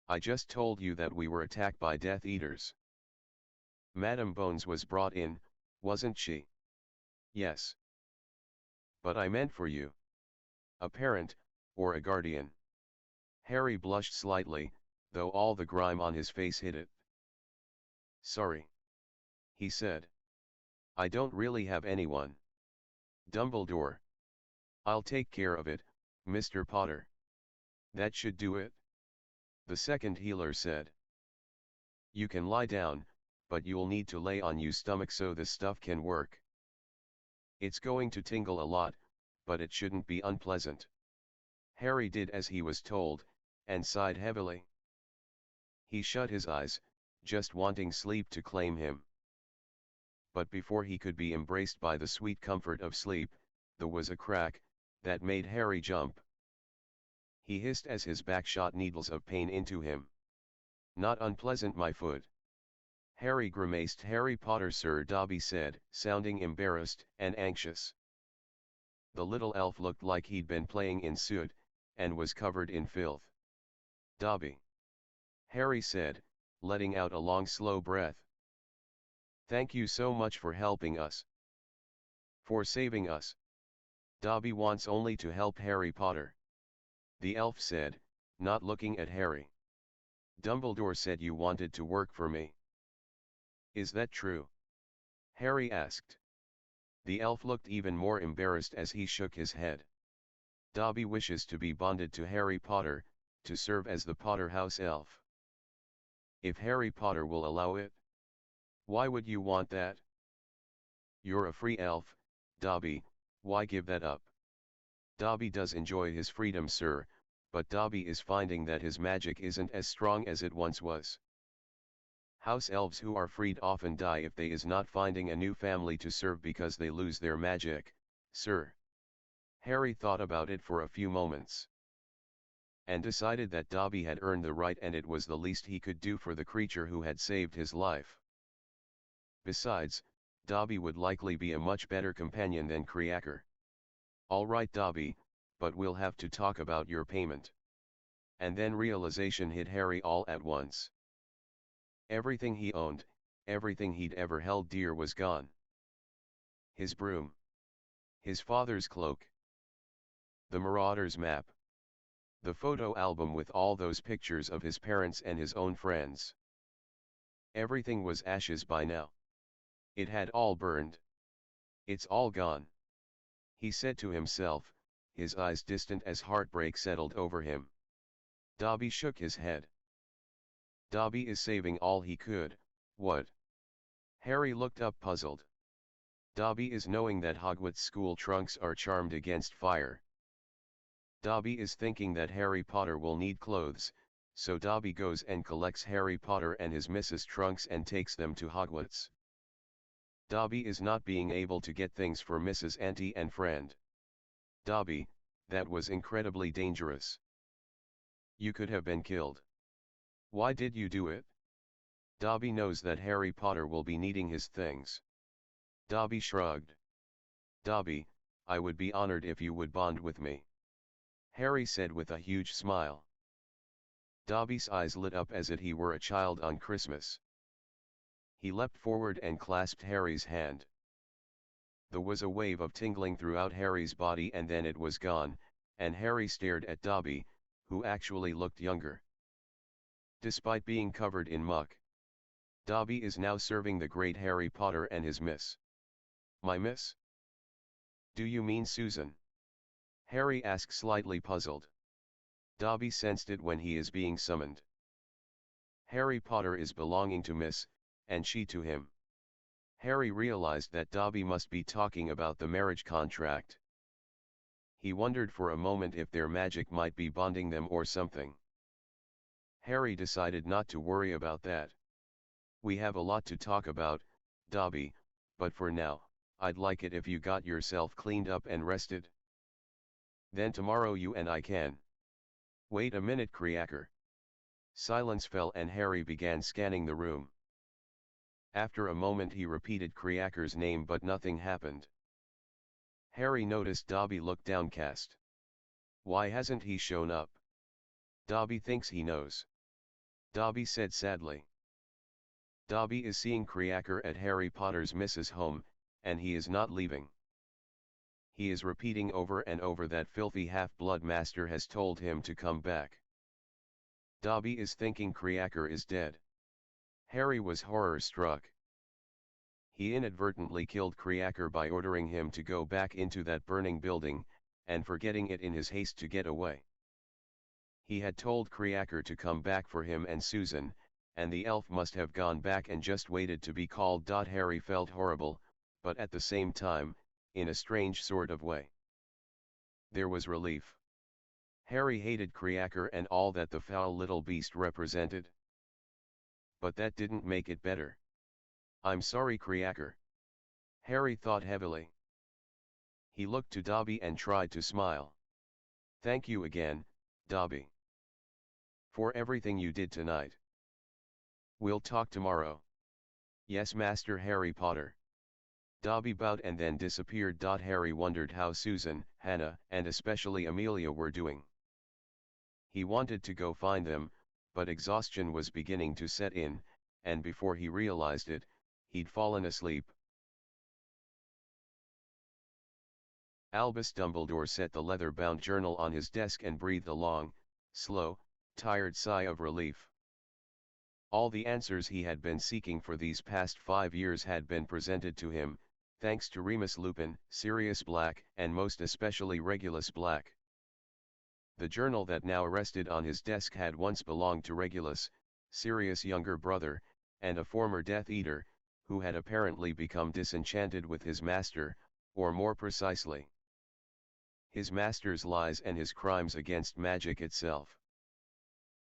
"I just told you that we were attacked by Death Eaters." "Madame Bones was brought in, wasn't she?" "Yes." "But I meant for you. A parent, or a guardian." Harry blushed slightly, though all the grime on his face hid it. "Sorry," he said. "I don't really have anyone." "Dumbledore." "I'll take care of it, Mr. Potter." "That should do it," the second healer said. "You can lie down, but you'll need to lay on your stomach so the stuff can work. It's going to tingle a lot, but it shouldn't be unpleasant." Harry did as he was told, and sighed heavily. He shut his eyes, just wanting sleep to claim him. But before he could be embraced by the sweet comfort of sleep, there was a crack that made Harry jump. He hissed as his back shot needles of pain into him. "Not unpleasant, my foot." Harry grimaced. "Harry Potter, Sir," Dobby said, sounding embarrassed and anxious. The little elf looked like he'd been playing in soot, and was covered in filth. "Dobby," Harry said, letting out a long slow breath. "Thank you so much for helping us." "For saving us." "Dobby wants only to help Harry Potter," the elf said, not looking at Harry. "Dumbledore said you wanted to work for me." "Is that true?" Harry asked. The elf looked even more embarrassed as he shook his head. "Dobby wishes to be bonded to Harry Potter, to serve as the Potter House elf." "If Harry Potter will allow it." "Why would you want that?" "You're a free elf, Dobby, why give that up?" "Dobby does enjoy his freedom, sir, but Dobby is finding that his magic isn't as strong as it once was. House elves who are freed often die if they is not finding a new family to serve because they lose their magic, sir." Harry thought about it for a few moments, and decided that Dobby had earned the right, and it was the least he could do for the creature who had saved his life. Besides, Dobby would likely be a much better companion than Creaker. "All right, Dobby, but we'll have to talk about your payment. And then realization hit Harry all at once. Everything he owned, everything he'd ever held dear was gone. His broom. His father's cloak. The Marauder's map. The photo album with all those pictures of his parents and his own friends. Everything was ashes by now. It had all burned. It's all gone, he said to himself, his eyes distant as heartbreak settled over him. Dobby shook his head. Dobby is saving all he could, what? Harry looked up puzzled. Dobby is knowing that Hogwarts school trunks are charmed against fire. Dobby is thinking that Harry Potter will need clothes, so Dobby goes and collects Harry Potter and his Mrs. Trunks and takes them to Hogwarts. Dobby is not being able to get things for Mrs. Auntie and friend. Dobby, that was incredibly dangerous. You could have been killed. Why did you do it? Dobby knows that Harry Potter will be needing his things. Dobby shrugged. Dobby, I would be honored if you would bond with me, Harry said with a huge smile. Dobby's eyes lit up as if he were a child on Christmas. He leapt forward and clasped Harry's hand. There was a wave of tingling throughout Harry's body and then it was gone, and Harry stared at Dobby, who actually looked younger. Despite being covered in muck, Dobby is now serving the great Harry Potter and his miss. My miss? Do you mean Susan? Harry asked, slightly puzzled. Dobby sensed it when he is being summoned. Harry Potter is belonging to Miss, and she to him. Harry realized that Dobby must be talking about the marriage contract. He wondered for a moment if their magic might be bonding them or something. Harry decided not to worry about that. We have a lot to talk about, Dobby, but for now, I'd like it if you got yourself cleaned up and rested. Then tomorrow you and I can. Wait a minute, Creaker. Silence fell and Harry began scanning the room. After a moment he repeated Creaker's name but nothing happened. Harry noticed Dobby looked downcast. Why hasn't he shown up? Dobby thinks he knows. Dobby said sadly. Dobby is seeing Creaker at Harry Potter's Mrs. home, and he is not leaving. He is repeating over and over that filthy half-blood master has told him to come back. Dobby is thinking Creaker is dead. Harry was horror-struck. He inadvertently killed Creaker by ordering him to go back into that burning building, and forgetting it in his haste to get away. He had told Creaker to come back for him and Susan, and the elf must have gone back and just waited to be called. Harry felt horrible, but at the same time, in a strange sort of way, there was relief. Harry hated Creaker and all that the foul little beast represented. But that didn't make it better. I'm sorry, Creaker. Harry thought heavily. He looked to Dobby and tried to smile. Thank you again, Dobby, for everything you did tonight. We'll talk tomorrow. Yes, Master Harry Potter. Dobby bowed and then disappeared. Harry wondered how Susan, Hannah, and especially Amelia were doing. He wanted to go find them, but exhaustion was beginning to set in, and before he realized it, he'd fallen asleep. Albus Dumbledore set the leather-bound journal on his desk and breathed a long, slow, tired sigh of relief. All the answers he had been seeking for these past 5 years had been presented to him, thanks to Remus Lupin, Sirius Black, and most especially Regulus Black. The journal that now rested on his desk had once belonged to Regulus, Sirius' younger brother, and a former Death Eater, who had apparently become disenchanted with his master, or more precisely, his master's lies and his crimes against magic itself.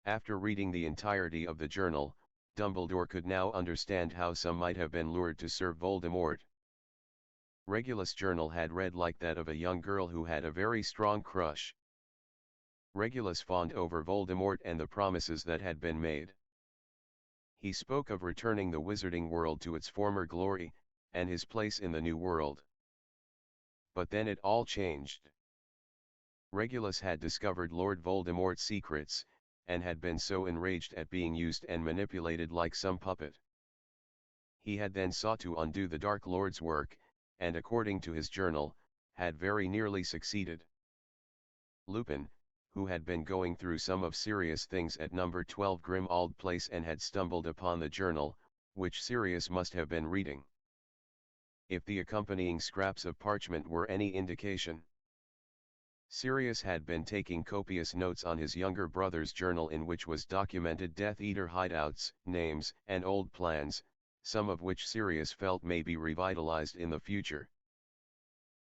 After reading the entirety of the journal, Dumbledore could now understand how some might have been lured to serve Voldemort. Regulus' journal had read like that of a young girl who had a very strong crush. Regulus fawned over Voldemort and the promises that had been made. He spoke of returning the wizarding world to its former glory, and his place in the new world. But then it all changed. Regulus had discovered Lord Voldemort's secrets, and had been so enraged at being used and manipulated like some puppet. He had then sought to undo the Dark Lord's work, and according to his journal, had very nearly succeeded. Lupin, who had been going through some of Sirius things at number 12 Grimmauld Place and had stumbled upon the journal, which Sirius must have been reading. If the accompanying scraps of parchment were any indication, Sirius had been taking copious notes on his younger brother's journal, in which was documented Death Eater hideouts, names, and old plans, some of which Sirius felt may be revitalized in the future.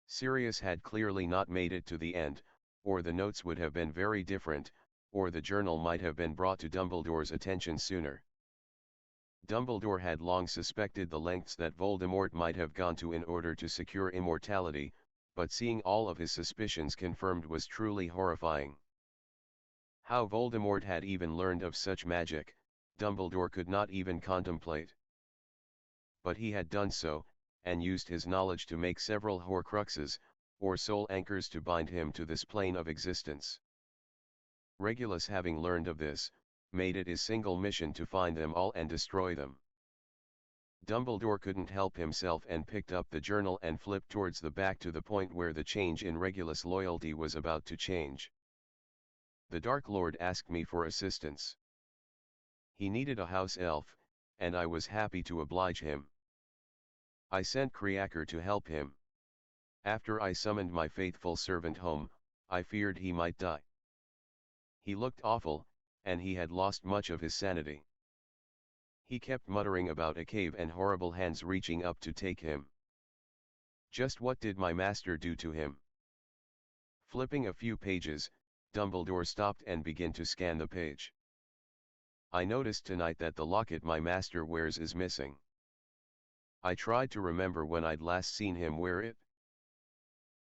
Sirius had clearly not made it to the end, or the notes would have been very different, or the journal might have been brought to Dumbledore's attention sooner. Dumbledore had long suspected the lengths that Voldemort might have gone to in order to secure immortality, but seeing all of his suspicions confirmed was truly horrifying. How Voldemort had even learned of such magic, Dumbledore could not even contemplate. But he had done so, and used his knowledge to make several Horcruxes, or soul anchors, to bind him to this plane of existence. Regulus, having learned of this, made it his single mission to find them all and destroy them. Dumbledore couldn't help himself and picked up the journal and flipped towards the back to the point where the change in Regulus' loyalty was about to change. The Dark Lord asked me for assistance. He needed a house elf, and I was happy to oblige him. I sent Creaker to help him. After I summoned my faithful servant home, I feared he might die. He looked awful, and he had lost much of his sanity. He kept muttering about a cave and horrible hands reaching up to take him. Just what did my master do to him? Flipping a few pages, Dumbledore stopped and began to scan the page. I noticed tonight that the locket my master wears is missing. I tried to remember when I'd last seen him wear it.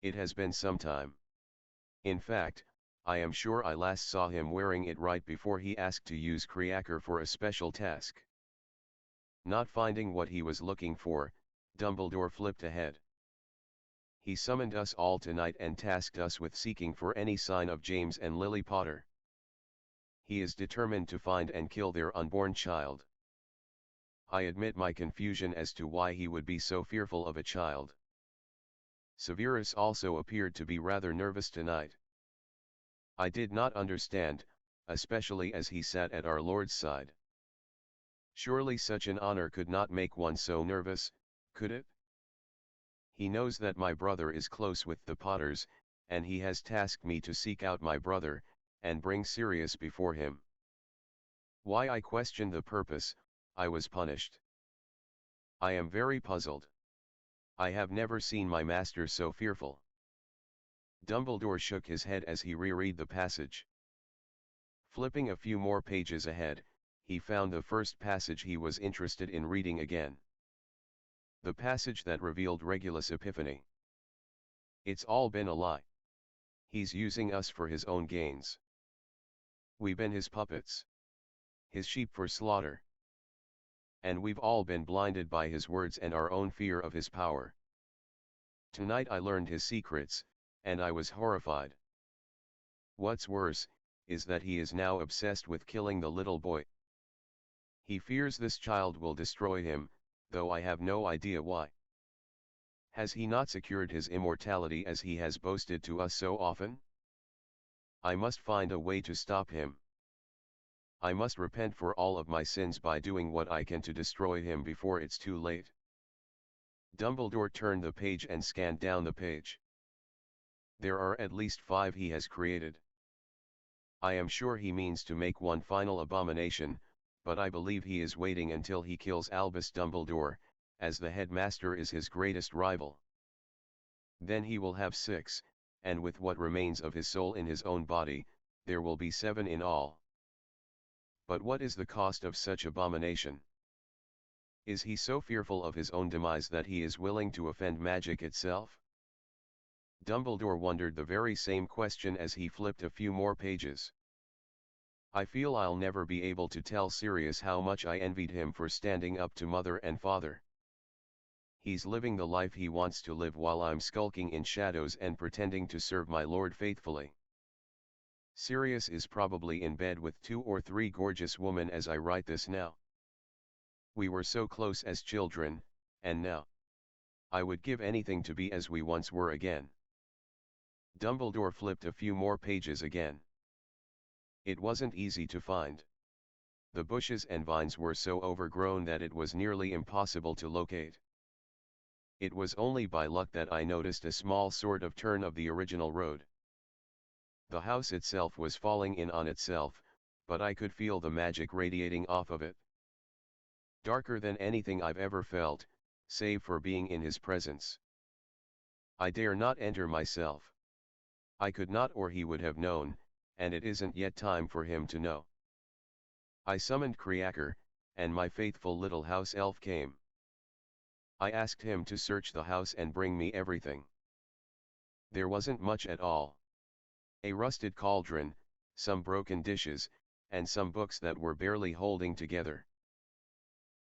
It has been some time. In fact, I am sure I last saw him wearing it right before he asked to use Creaker for a special task. Not finding what he was looking for, Dumbledore flipped ahead. He summoned us all tonight and tasked us with seeking for any sign of James and Lily Potter. He is determined to find and kill their unborn child. I admit my confusion as to why he would be so fearful of a child. Severus also appeared to be rather nervous tonight. I did not understand, especially as he sat at our Lord's side. Surely such an honor could not make one so nervous, could it? He knows that my brother is close with the Potters, and he has tasked me to seek out my brother, and bring Sirius before him. Why I questioned the purpose, I was punished. I am very puzzled. I have never seen my master so fearful. Dumbledore shook his head as he reread the passage. Flipping a few more pages ahead, he found the first passage he was interested in reading again. The passage that revealed Regulus' epiphany. It's all been a lie. He's using us for his own gains. We've been his puppets. His sheep for slaughter. And we've all been blinded by his words and our own fear of his power. Tonight I learned his secrets, and I was horrified. What's worse, is that he is now obsessed with killing the little boy. He fears this child will destroy him, though I have no idea why. Has he not secured his immortality as he has boasted to us so often? I must find a way to stop him. I must repent for all of my sins by doing what I can to destroy him before it's too late. Dumbledore turned the page and scanned down the page. There are at least 5 he has created. I am sure he means to make one final abomination, but I believe he is waiting until he kills Albus Dumbledore, as the headmaster is his greatest rival. Then he will have 6, and with what remains of his soul in his own body, there will be 7 in all. But what is the cost of such abomination? Is he so fearful of his own demise that he is willing to offend magic itself? Dumbledore wondered the very same question as he flipped a few more pages. I feel I'll never be able to tell Sirius how much I envied him for standing up to mother and father. He's living the life he wants to live while I'm skulking in shadows and pretending to serve my lord faithfully. Sirius is probably in bed with 2 or 3 gorgeous women as I write this now. We were so close as children, and now I would give anything to be as we once were again. Dumbledore flipped a few more pages again. It wasn't easy to find. The bushes and vines were so overgrown that it was nearly impossible to locate. It was only by luck that I noticed a small sort of turn of the original road. The house itself was falling in on itself, but I could feel the magic radiating off of it. Darker than anything I've ever felt, save for being in his presence. I dare not enter myself. I could not, or he would have known, and it isn't yet time for him to know. I summoned Creaker, and my faithful little house elf came. I asked him to search the house and bring me everything. There wasn't much at all. A rusted cauldron, some broken dishes, and some books that were barely holding together.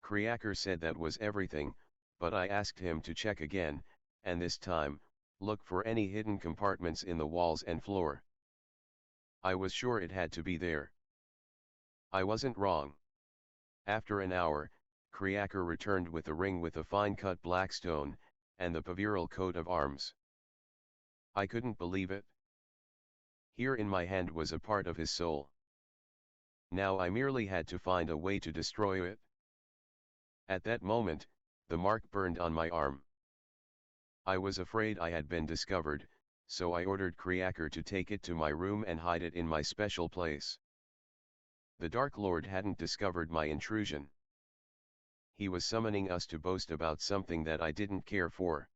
Creaker said that was everything, but I asked him to check again, and this time, look for any hidden compartments in the walls and floor. I was sure it had to be there. I wasn't wrong. After an hour, Creaker returned with a ring with a fine-cut black stone, and the paviral coat of arms. I couldn't believe it. Here in my hand was a part of his soul. Now I merely had to find a way to destroy it. At that moment, the mark burned on my arm. I was afraid I had been discovered, so I ordered Creaker to take it to my room and hide it in my special place. The Dark Lord hadn't discovered my intrusion. He was summoning us to boast about something that I didn't care for.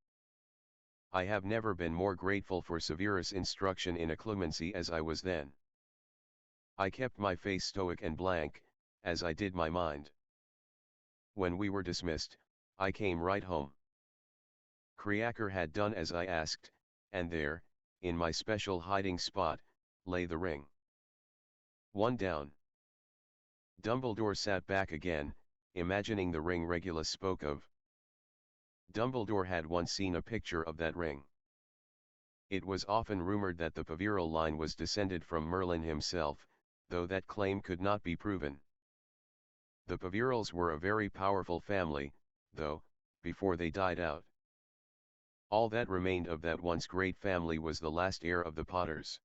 I have never been more grateful for Severus' instruction in occlumency as I was then. I kept my face stoic and blank, as I did my mind. When we were dismissed, I came right home. Creaker had done as I asked, and there, in my special hiding spot, lay the ring. One down. Dumbledore sat back again, imagining the ring Regulus spoke of. Dumbledore had once seen a picture of that ring. It was often rumored that the paviral line was descended from Merlin himself, though that claim could not be proven. The pavirals were a very powerful family, though, before they died out. All that remained of that once great family was the last heir of the Potters.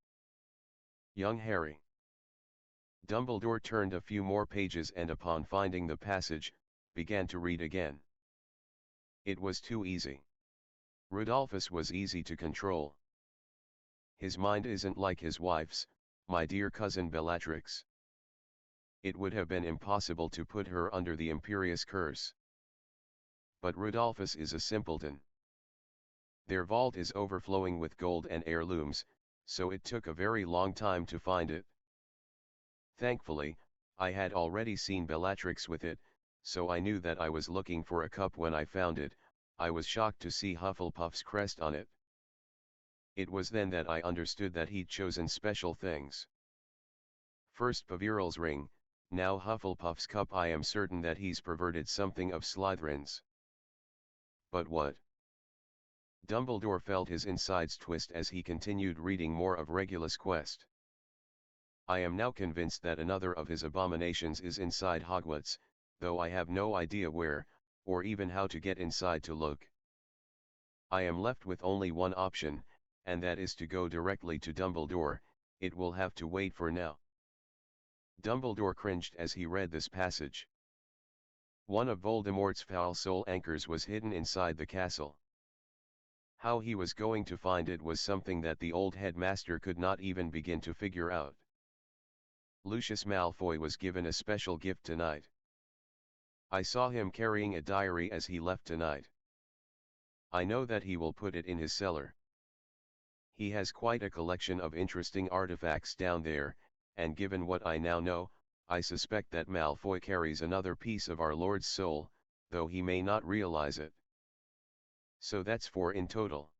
Young Harry. Dumbledore turned a few more pages and upon finding the passage, began to read again. It was too easy. Rudolphus was easy to control. His mind isn't like his wife's, my dear cousin Bellatrix. It would have been impossible to put her under the imperious curse. But Rudolphus is a simpleton. Their vault is overflowing with gold and heirlooms, so it took a very long time to find it. Thankfully, I had already seen Bellatrix with it, so I knew that I was looking for a cup when I found it. I was shocked to see Hufflepuff's crest on it. It was then that I understood that he'd chosen special things. First Paviral's ring, now Hufflepuff's cup. I am certain that he's perverted something of Slytherin's. But what? Dumbledore felt his insides twist as he continued reading more of Regulus' quest. I am now convinced that another of his abominations is inside Hogwarts, though I have no idea where, or even how to get inside to look. I am left with only one option, and that is to go directly to Dumbledore. It will have to wait for now. Dumbledore cringed as he read this passage. One of Voldemort's foul soul anchors was hidden inside the castle. How he was going to find it was something that the old headmaster could not even begin to figure out. Lucius Malfoy was given a special gift tonight. I saw him carrying a diary as he left tonight. I know that he will put it in his cellar. He has quite a collection of interesting artifacts down there, and given what I now know, I suspect that Malfoy carries another piece of our Lord's soul, though he may not realize it. So that's 4 in total.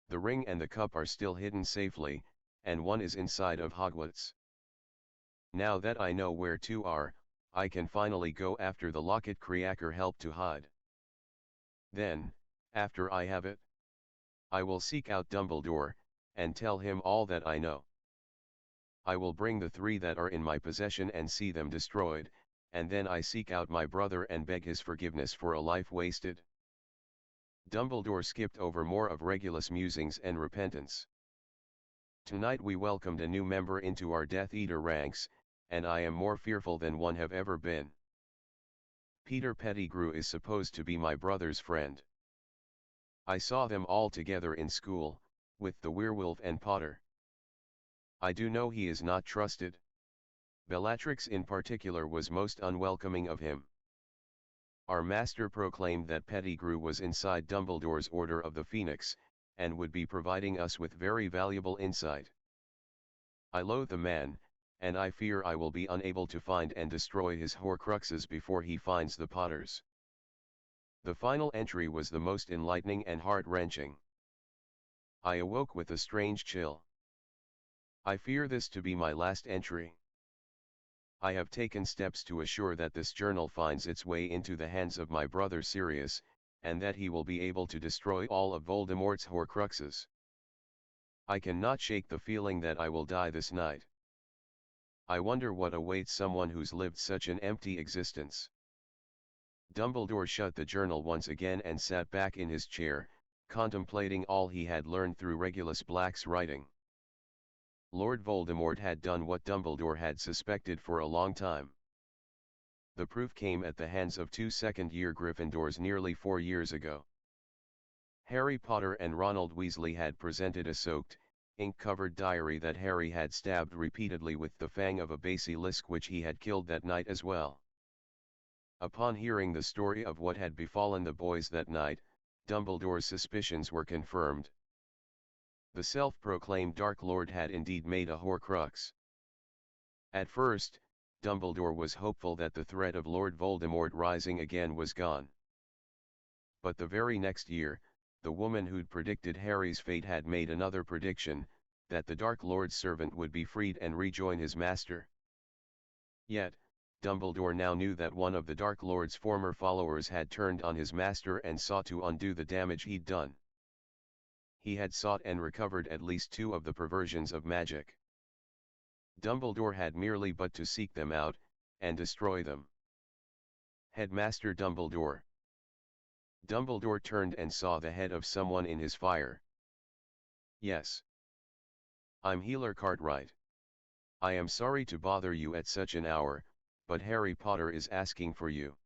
The ring and the cup are still hidden safely, and one is inside of Hogwarts. Now that I know where 2 are, I can finally go after the locket Creaker helped to hide. Then, after I have it, I will seek out Dumbledore, and tell him all that I know. I will bring the 3 that are in my possession and see them destroyed, and then I seek out my brother and beg his forgiveness for a life wasted." Dumbledore skipped over more of Regulus' musings and repentance. "Tonight we welcomed a new member into our Death Eater ranks, and I am more fearful than one have ever been. Peter Pettigrew is supposed to be my brother's friend. I saw them all together in school, with the werewolf and Potter. I do know he is not trusted. Bellatrix in particular was most unwelcoming of him. Our master proclaimed that Pettigrew was inside Dumbledore's Order of the Phoenix, and would be providing us with very valuable insight. I loathe the man, and I fear I will be unable to find and destroy his Horcruxes before he finds the Potters." The final entry was the most enlightening and heart-wrenching. I awoke with a strange chill. I fear this to be my last entry. I have taken steps to assure that this journal finds its way into the hands of my brother Sirius, and that he will be able to destroy all of Voldemort's Horcruxes. I cannot shake the feeling that I will die this night. I wonder what awaits someone who's lived such an empty existence. Dumbledore shut the journal once again and sat back in his chair, contemplating all he had learned through Regulus Black's writing. Lord Voldemort had done what Dumbledore had suspected for a long time. The proof came at the hands of 2 second-year Gryffindors nearly 4 years ago. Harry Potter and Ronald Weasley had presented a soaked, ink-covered diary that Harry had stabbed repeatedly with the fang of a basilisk which he had killed that night as well. Upon hearing the story of what had befallen the boys that night, Dumbledore's suspicions were confirmed. The self-proclaimed Dark Lord had indeed made a Horcrux. At first, Dumbledore was hopeful that the threat of Lord Voldemort rising again was gone. But the very next year, the woman who'd predicted Harry's fate had made another prediction, that the Dark Lord's servant would be freed and rejoin his master. Yet, Dumbledore now knew that one of the Dark Lord's former followers had turned on his master and sought to undo the damage he'd done. He had sought and recovered at least 2 of the perversions of magic. Dumbledore had merely but to seek them out, and destroy them. Headmaster Dumbledore. Dumbledore turned and saw the head of someone in his fire. "Yes. I'm Healer Cartwright. I am sorry to bother you at such an hour, but Harry Potter is asking for you.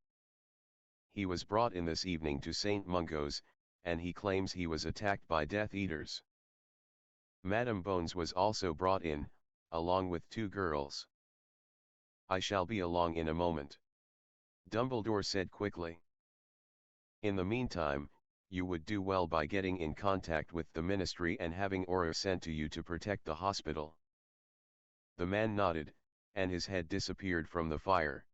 He was brought in this evening to St Mungo's, and he claims he was attacked by Death Eaters. Madame Bones was also brought in, along with 2 girls. I shall be along in a moment," Dumbledore said quickly. "In the meantime, you would do well by getting in contact with the Ministry and having Auror sent to you to protect the hospital." The man nodded, and his head disappeared from the fire.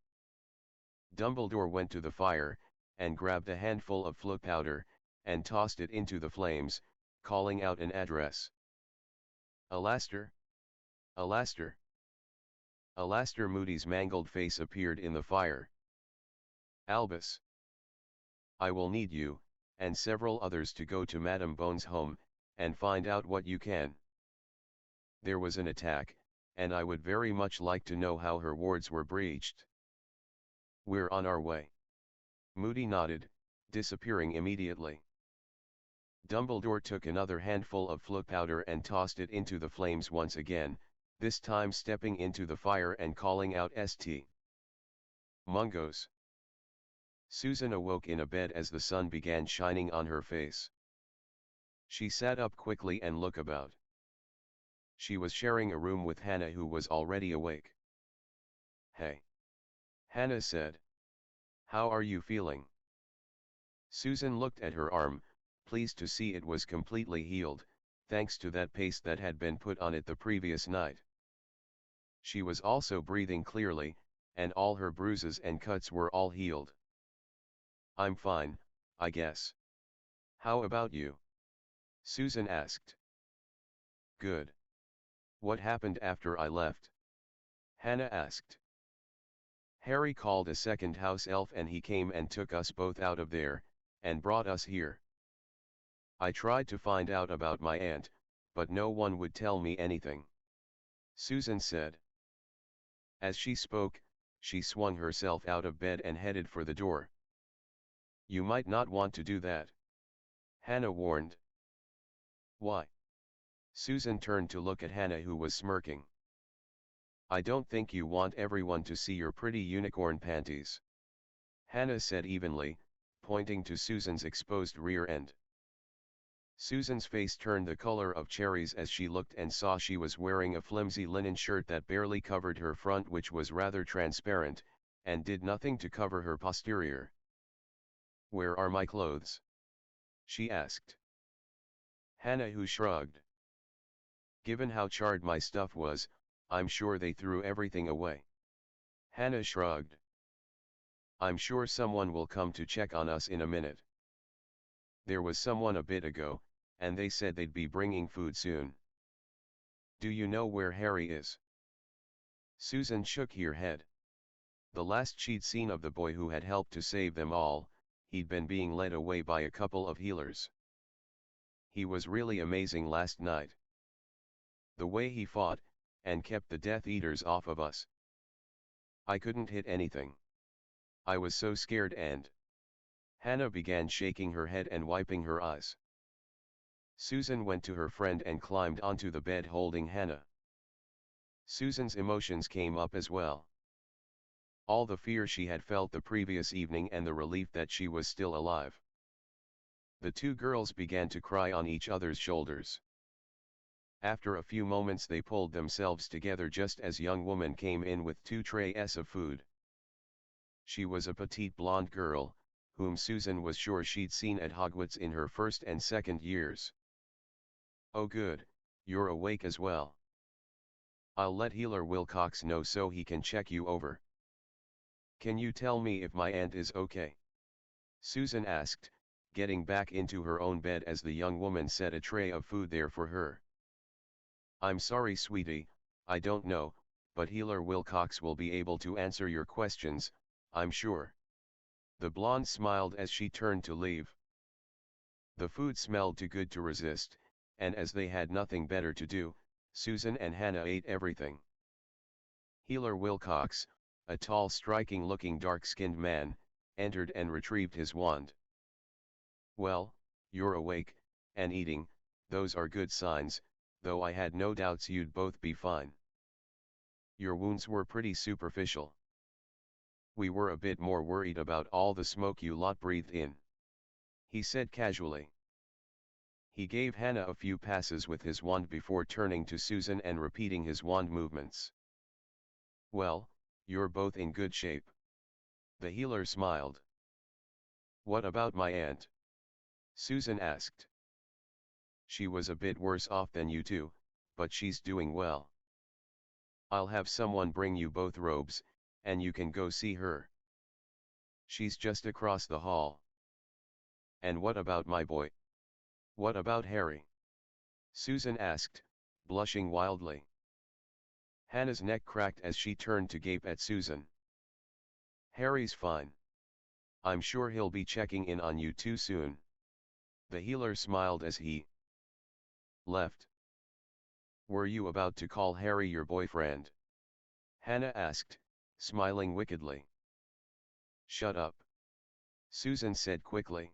Dumbledore went to the fire, and grabbed a handful of Floo powder, and tossed it into the flames, calling out an address. "Alastair? Alastair?" Alastair Moody's mangled face appeared in the fire. "Albus. I will need you, and several others to go to Madame Bones' home, and find out what you can. There was an attack, and I would very much like to know how her wards were breached." "We're on our way." Moody nodded, disappearing immediately. Dumbledore took another handful of Floo powder and tossed it into the flames once again, this time stepping into the fire and calling out St. Mungo's. Susan awoke in a bed as the sun began shining on her face. She sat up quickly and looked about. She was sharing a room with Hannah, who was already awake. "Hey," Hannah said. "How are you feeling?" Susan looked at her arm, pleased to see it was completely healed, thanks to that paste that had been put on it the previous night. She was also breathing clearly, and all her bruises and cuts were all healed. "I'm fine, I guess. How about you?" Susan asked. "Good. What happened after I left?" Hannah asked. "Harry called a second house elf and he came and took us both out of there, and brought us here. I tried to find out about my aunt, but no one would tell me anything. Susan said. As she spoke, she swung herself out of bed and headed for the door. You might not want to do that, Hannah warned. Why? Susan turned to look at Hannah, who was smirking. I don't think you want everyone to see your pretty unicorn panties, Hannah said evenly, pointing to Susan's exposed rear end. Susan's face turned the color of cherries as she looked and saw she was wearing a flimsy linen shirt that barely covered her front, which was rather transparent, and did nothing to cover her posterior. Where are my clothes? She asked. Hannah, who shrugged. Given how charred my stuff was, I'm sure they threw everything away. Hannah shrugged. I'm sure someone will come to check on us in a minute. There was someone a bit ago, and they said they'd be bringing food soon. Do you know where Harry is? Susan shook her head. The last she'd seen of the boy who had helped to save them all, he'd been being led away by a couple of healers. He was really amazing last night. The way he fought, and kept the Death Eaters off of us. I couldn't hit anything. I was so scared and... Hannah began shaking her head and wiping her eyes. Susan went to her friend and climbed onto the bed holding Hannah. Susan's emotions came up as well. All the fear she had felt the previous evening and the relief that she was still alive. The two girls began to cry on each other's shoulders. After a few moments they pulled themselves together just as young woman came in with 2 trays of food. She was a petite blonde girl, whom Susan was sure she'd seen at Hogwarts in her first and second years. Oh good, you're awake as well. I'll let Healer Wilcox know so he can check you over. Can you tell me if my aunt is okay? Susan asked, getting back into her own bed as the young woman set a tray of food there for her. I'm sorry sweetie, I don't know, but Healer Wilcox will be able to answer your questions, I'm sure. The blonde smiled as she turned to leave. The food smelled too good to resist, and as they had nothing better to do, Susan and Hannah ate everything. Healer Wilcox, a tall striking-looking dark-skinned man, entered and retrieved his wand. Well, you're awake, and eating, those are good signs, though I had no doubts you'd both be fine. Your wounds were pretty superficial. We were a bit more worried about all the smoke you lot breathed in, he said casually. He gave Hannah a few passes with his wand before turning to Susan and repeating his wand movements. Well, you're both in good shape. The healer smiled. What about my aunt? Susan asked. She was a bit worse off than you two, but she's doing well. I'll have someone bring you both robes, and you can go see her. She's just across the hall. And what about my boy? What about Harry? Susan asked, blushing wildly. Hannah's neck cracked as she turned to gape at Susan. Harry's fine. I'm sure he'll be checking in on you too soon. The healer smiled as he left. Were you about to call Harry your boyfriend? Hannah asked, smiling wickedly. Shut up. Susan said quickly.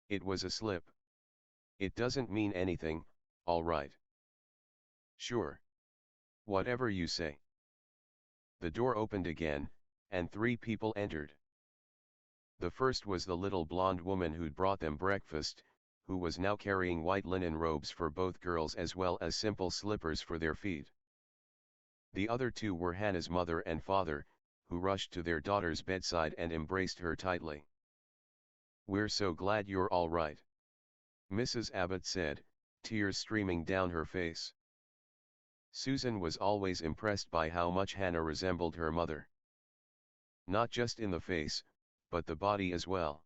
It was a slip. It doesn't mean anything, all right. Sure. Whatever you say. The door opened again, and 3 people entered. The first was the little blonde woman who'd brought them breakfast, who was now carrying white linen robes for both girls as well as simple slippers for their feet. The other 2 were Hannah's mother and father, who rushed to their daughter's bedside and embraced her tightly. We're so glad you're all right, Mrs. Abbott said, tears streaming down her face. Susan was always impressed by how much Hannah resembled her mother. Not just in the face, but the body as well.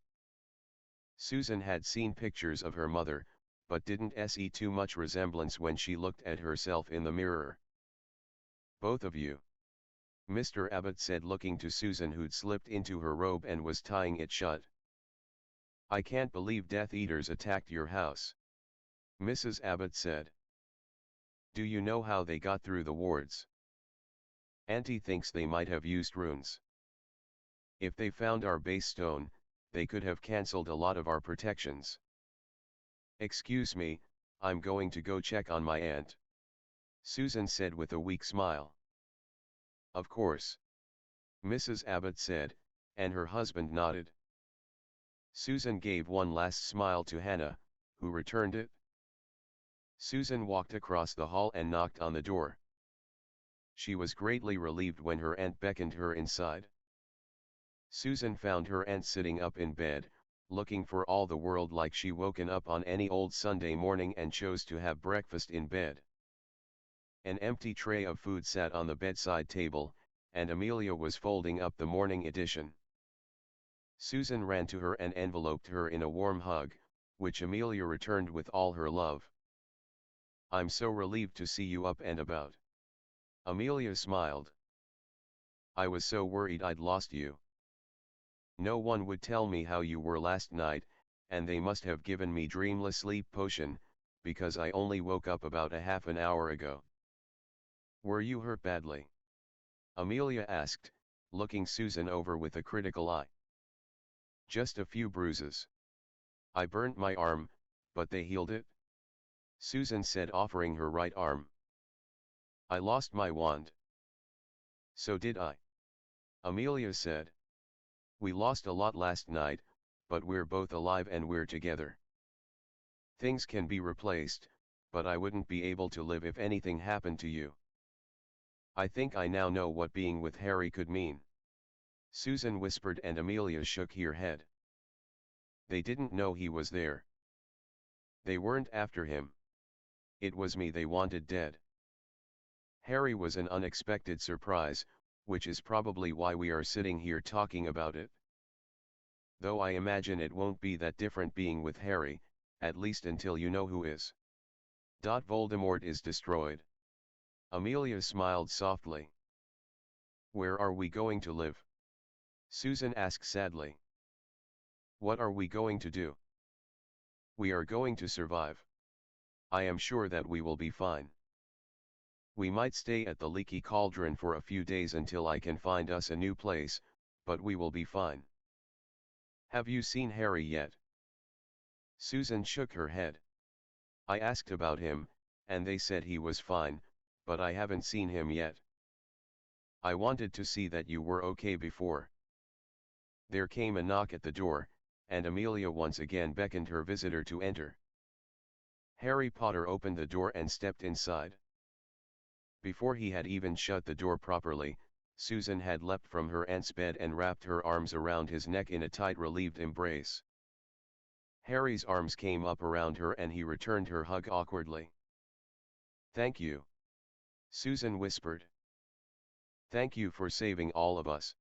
Susan had seen pictures of her mother, but didn't see too much resemblance when she looked at herself in the mirror. Both of you, Mr. Abbott said, looking to Susan, who'd slipped into her robe and was tying it shut. I can't believe Death Eaters attacked your house, Mrs. Abbott said. Do you know how they got through the wards? Auntie thinks they might have used runes. If they found our base stone, they could have cancelled a lot of our protections. Excuse me, I'm going to go check on my aunt, Susan said with a weak smile. Of course, Mrs. Abbott said, and her husband nodded. Susan gave one last smile to Hannah, who returned it. Susan walked across the hall and knocked on the door. She was greatly relieved when her aunt beckoned her inside. Susan found her aunt sitting up in bed, looking for all the world like she woken up on any old Sunday morning and chose to have breakfast in bed. An empty tray of food sat on the bedside table, and Amelia was folding up the morning edition. Susan ran to her and enveloped her in a warm hug, which Amelia returned with all her love. I'm so relieved to see you up and about. Amelia smiled. I was so worried I'd lost you. No one would tell me how you were last night, and they must have given me dreamless sleep potion, because I only woke up about a half an hour ago. Were you hurt badly? Amelia asked, looking Susan over with a critical eye. Just a few bruises. I burnt my arm, but they healed it, Susan said, offering her right arm. I lost my wand. So did I, Amelia said. We lost a lot last night, but we're both alive and we're together. Things can be replaced, but I wouldn't be able to live if anything happened to you. I think I now know what being with Harry could mean, Susan whispered, and Amelia shook her head. They didn't know he was there. They weren't after him. It was me they wanted dead. Harry was an unexpected surprise, which is probably why we are sitting here talking about it. Though I imagine it won't be that different being with Harry, at least until you know who is. Voldemort is destroyed. Amelia smiled softly. Where are we going to live? Susan asked sadly. What are we going to do? We are going to survive. I am sure that we will be fine. We might stay at the Leaky Cauldron for a few days until I can find us a new place, but we will be fine. Have you seen Harry yet? Susan shook her head. I asked about him, and they said he was fine, but I haven't seen him yet. I wanted to see that you were okay before. There came a knock at the door, and Amelia once again beckoned her visitor to enter. Harry Potter opened the door and stepped inside. Before he had even shut the door properly, Susan had leapt from her aunt's bed and wrapped her arms around his neck in a tight, relieved embrace. Harry's arms came up around her and he returned her hug awkwardly. Thank you, Susan whispered. Thank you for saving all of us.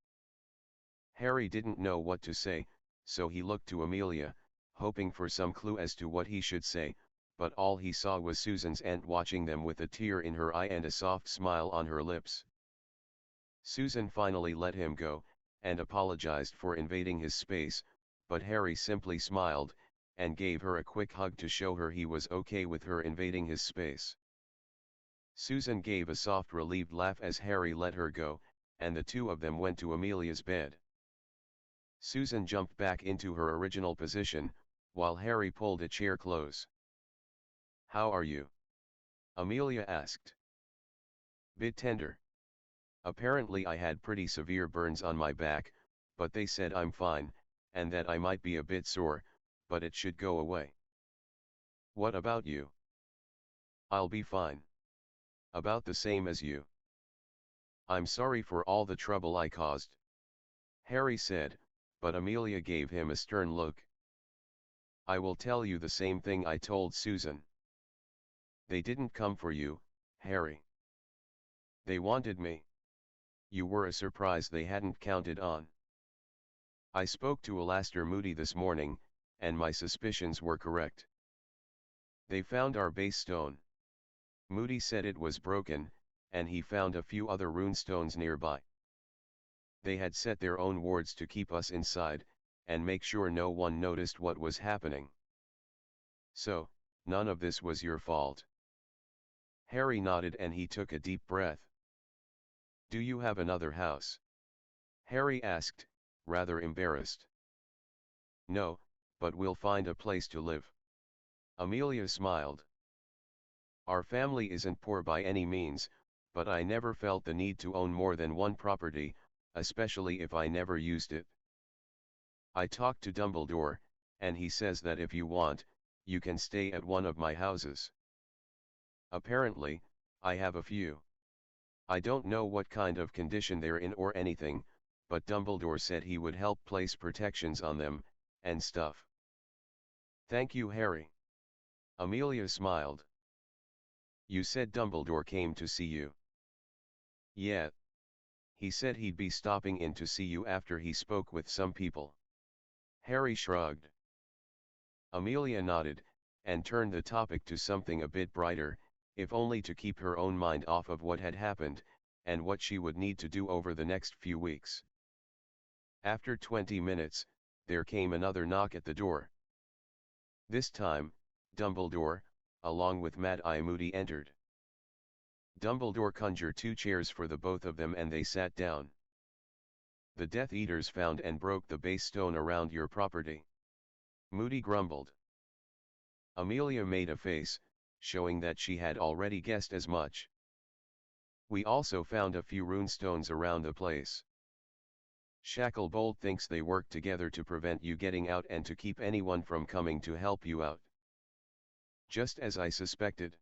Harry didn't know what to say, so he looked to Amelia, hoping for some clue as to what he should say, but all he saw was Susan's aunt watching them with a tear in her eye and a soft smile on her lips. Susan finally let him go, and apologized for invading his space, but Harry simply smiled, and gave her a quick hug to show her he was okay with her invading his space. Susan gave a soft, relieved laugh as Harry let her go, and the two of them went to Amelia's bed. Susan jumped back into her original position, while Harry pulled a chair close. How are you? Amelia asked. Bit tender. Apparently I had pretty severe burns on my back, but they said I'm fine, and that I might be a bit sore, but it should go away. What about you? I'll be fine. About the same as you. I'm sorry for all the trouble I caused, Harry said, but Amelia gave him a stern look. I will tell you the same thing I told Susan. They didn't come for you, Harry. They wanted me. You were a surprise they hadn't counted on. I spoke to Alastair Moody this morning, and my suspicions were correct. They found our base stone. Moody said it was broken, and he found a few other rune stones nearby. They had set their own wards to keep us inside, and make sure no one noticed what was happening. So, none of this was your fault. Harry nodded and he took a deep breath. Do you have another house? Harry asked, rather embarrassed. No, but we'll find a place to live. Amelia smiled. Our family isn't poor by any means, but I never felt the need to own more than one property, especially if I never used it. I talked to Dumbledore, and he says that if you want, you can stay at one of my houses. Apparently, I have a few. I don't know what kind of condition they're in or anything, but Dumbledore said he would help place protections on them, and stuff. Thank you, Harry. Amelia smiled. You said Dumbledore came to see you. Yeah. He said he'd be stopping in to see you after he spoke with some people. Harry shrugged. Amelia nodded, and turned the topic to something a bit brighter, if only to keep her own mind off of what had happened, and what she would need to do over the next few weeks. After 20 minutes, there came another knock at the door. This time, Dumbledore, along with Mad-Eye Moody entered. Dumbledore conjured 2 chairs for the both of them and they sat down. The Death Eaters found and broke the base stone around your property. Moody grumbled. Amelia made a face, showing that she had already guessed as much. We also found a few runestones around the place. Shacklebolt thinks they work together to prevent you getting out and to keep anyone from coming to help you out. Just as I suspected.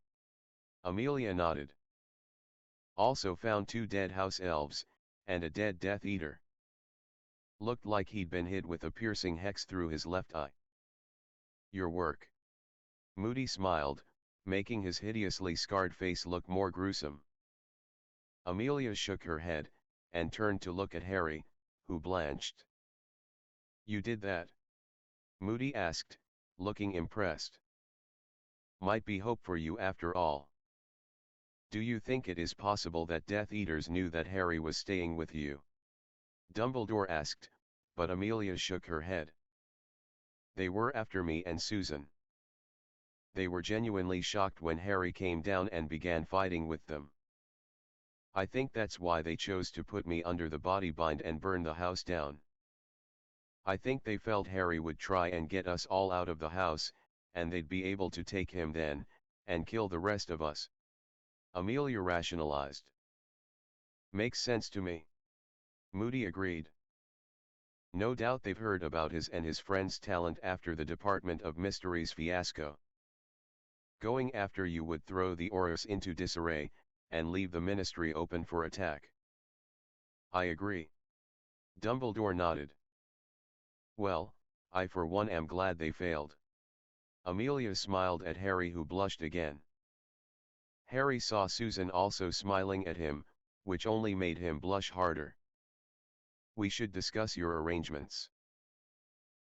Amelia nodded. Also found 2 dead house elves, and a dead Death Eater. Looked like he'd been hit with a piercing hex through his left eye. Your work. Moody smiled, making his hideously scarred face look more gruesome. Amelia shook her head, and turned to look at Harry, who blanched. You did that? Moody asked, looking impressed. Might be hope for you after all. Do you think it is possible that Death Eaters knew that Harry was staying with you? Dumbledore asked, but Amelia shook her head. They were after me and Susan. They were genuinely shocked when Harry came down and began fighting with them. I think that's why they chose to put me under the body bind and burn the house down. I think they felt Harry would try and get us all out of the house, and they'd be able to take him then, and kill the rest of us. Amelia rationalized. Makes sense to me. Moody agreed. No doubt they've heard about his and his friends' talent after the Department of Mysteries fiasco. Going after you would throw the Aurors into disarray, and leave the Ministry open for attack. I agree. Dumbledore nodded. Well, I for one am glad they failed. Amelia smiled at Harry, who blushed again. Harry saw Susan also smiling at him, which only made him blush harder. We should discuss your arrangements.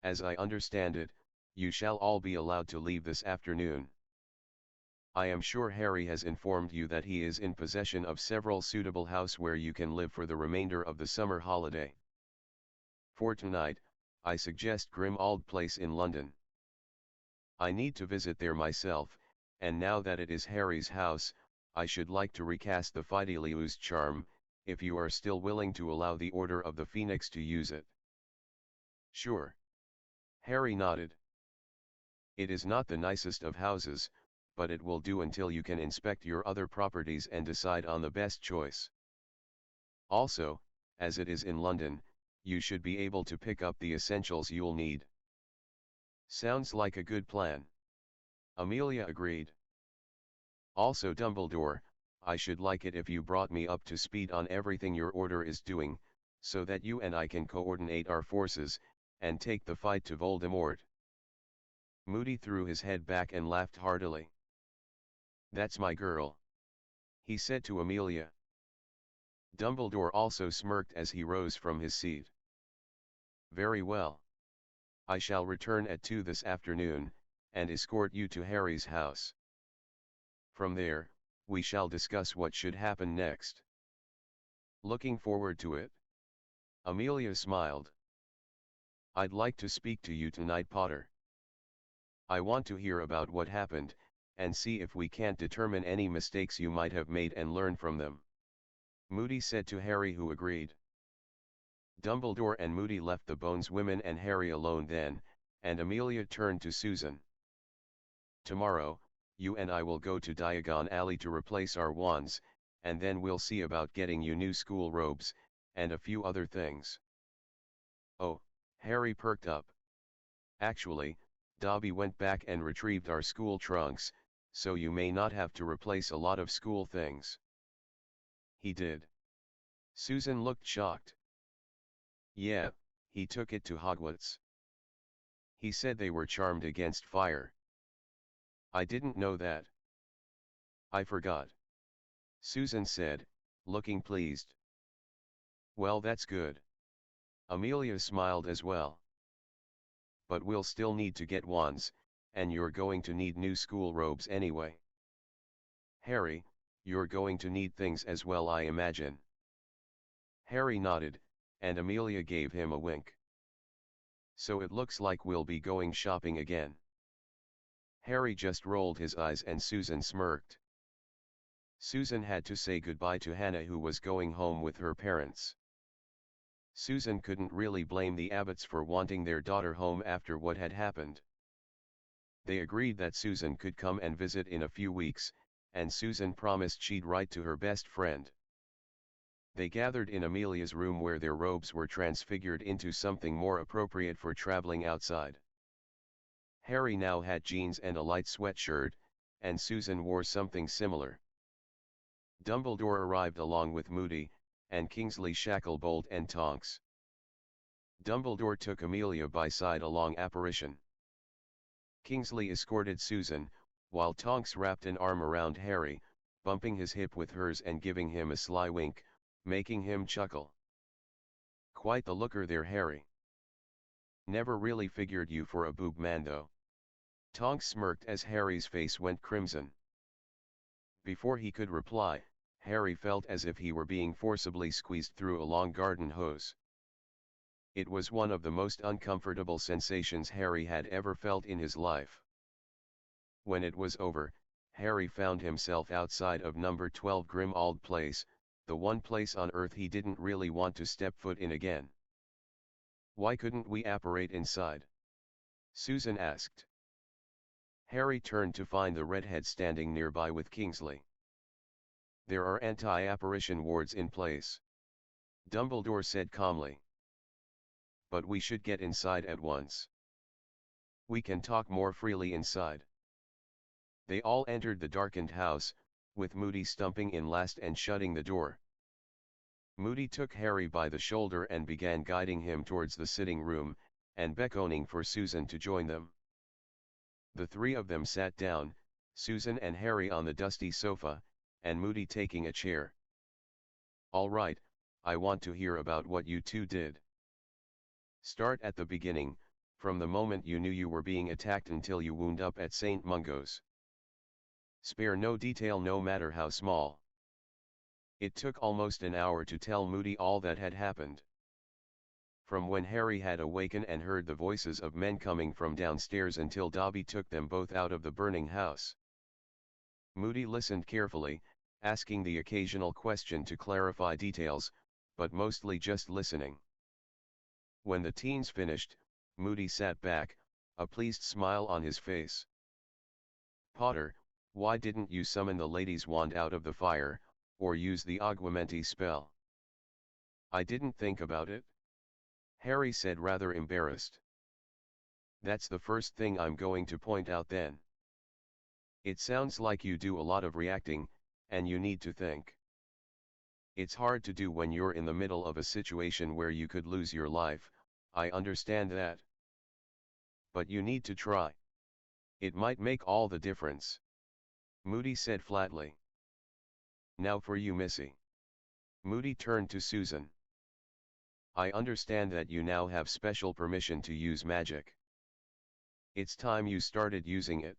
As I understand it, you shall all be allowed to leave this afternoon. I am sure Harry has informed you that he is in possession of several suitable houses where you can live for the remainder of the summer holiday. For tonight, I suggest Grimmauld Place in London. I need to visit there myself, and now that it is Harry's house, I should like to recast the Fidelius charm, if you are still willing to allow the Order of the Phoenix to use it. Sure. Harry nodded. It is not the nicest of houses, but it will do until you can inspect your other properties and decide on the best choice. Also, as it is in London, you should be able to pick up the essentials you'll need. Sounds like a good plan. Amelia agreed. Also, Dumbledore, I should like it if you brought me up to speed on everything your order is doing, so that you and I can coordinate our forces, and take the fight to Voldemort. Moody threw his head back and laughed heartily. That's my girl, he said to Amelia. Dumbledore also smirked as he rose from his seat. Very well. I shall return at 2 this afternoon, and escort you to Harry's house. From there, we shall discuss what should happen next. Looking forward to it. Amelia smiled. I'd like to speak to you tonight, Potter. I want to hear about what happened, and see if we can't determine any mistakes you might have made and learn from them. Moody said to Harry, who agreed. Dumbledore and Moody left the Bones women and Harry alone then, and Amelia turned to Susan. Tomorrow, you and I will go to Diagon Alley to replace our wands, and then we'll see about getting you new school robes, and a few other things. Oh, Harry perked up. Actually, Dobby went back and retrieved our school trunks, so you may not have to replace a lot of school things. He did. Susan looked shocked. Yeah, he took it to Hogwarts. He said they were charmed against fire. I didn't know that. I forgot. Susan said, looking pleased. Well, that's good. Amelia smiled as well. But we'll still need to get wands, and you're going to need new school robes anyway. Harry, you're going to need things as well, I imagine. Harry nodded, and Amelia gave him a wink. So it looks like we'll be going shopping again. Harry just rolled his eyes and Susan smirked. Susan had to say goodbye to Hannah, who was going home with her parents. Susan couldn't really blame the Abbotts for wanting their daughter home after what had happened. They agreed that Susan could come and visit in a few weeks, and Susan promised she'd write to her best friend. They gathered in Amelia's room, where their robes were transfigured into something more appropriate for traveling outside. Harry now had jeans and a light sweatshirt, and Susan wore something similar. Dumbledore arrived along with Moody, and Kingsley Shacklebolt and Tonks. Dumbledore took Amelia by side along apparition. Kingsley escorted Susan, while Tonks wrapped an arm around Harry, bumping his hip with hers and giving him a sly wink, making him chuckle. Quite the looker there, Harry. Never really figured you for a boob man though. Tonks smirked as Harry's face went crimson. Before he could reply, Harry felt as if he were being forcibly squeezed through a long garden hose. It was one of the most uncomfortable sensations Harry had ever felt in his life. When it was over, Harry found himself outside of number 12 Grimmauld Place, the one place on Earth he didn't really want to step foot in again. Why couldn't we apparate inside? Susan asked. Harry turned to find the redhead standing nearby with Kingsley. There are anti-apparition wards in place, Dumbledore said calmly. But we should get inside at once. We can talk more freely inside. They all entered the darkened house, with Moody stumping in last and shutting the door. Moody took Harry by the shoulder and began guiding him towards the sitting room, and beckoning for Susan to join them. The three of them sat down, Susan and Harry on the dusty sofa, and Moody taking a chair. All right, I want to hear about what you two did. Start at the beginning, from the moment you knew you were being attacked until you wound up at St Mungo's. Spare no detail, no matter how small. It took almost an hour to tell Moody all that had happened. From when Harry had awakened and heard the voices of men coming from downstairs until Dobby took them both out of the burning house. Moody listened carefully, asking the occasional question to clarify details, but mostly just listening. When the teens finished, Moody sat back, a pleased smile on his face. Potter, why didn't you summon the lady's wand out of the fire, or use the Aguamenti spell? I didn't think about it, Harry said, rather embarrassed. That's the first thing I'm going to point out then. It sounds like you do a lot of reacting, and you need to think. It's hard to do when you're in the middle of a situation where you could lose your life, I understand that. But you need to try. It might make all the difference, Moody said flatly. Now for you, Missy. Moody turned to Susan. I understand that you now have special permission to use magic. It's time you started using it.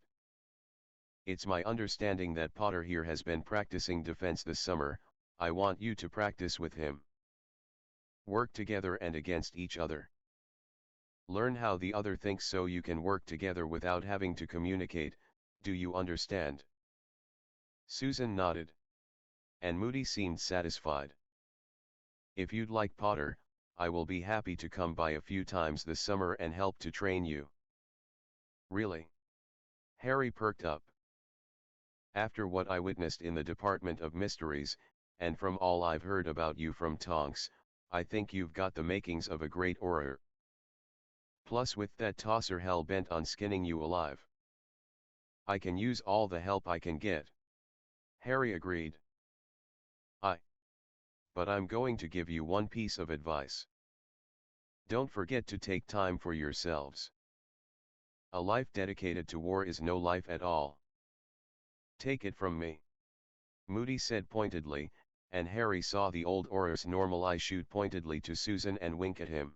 It's my understanding that Potter here has been practicing defense this summer. I want you to practice with him. Work together and against each other. Learn how the other thinks so you can work together without having to communicate, Do you understand? Susan nodded. And Moody seemed satisfied. If you'd like Potter, I will be happy to come by a few times this summer and help to train you. Really? Harry perked up. After what I witnessed in the Department of Mysteries, and from all I've heard about you from Tonks, I think you've got the makings of a great orator. Plus with that tosser hell-bent on skinning you alive. I can use all the help I can get. Harry agreed. But I'm going to give you one piece of advice. Don't forget to take time for yourselves. A life dedicated to war is no life at all. Take it from me. Moody said pointedly, and Harry saw the old orator's normal eye shoot pointedly to Susan and wink at him.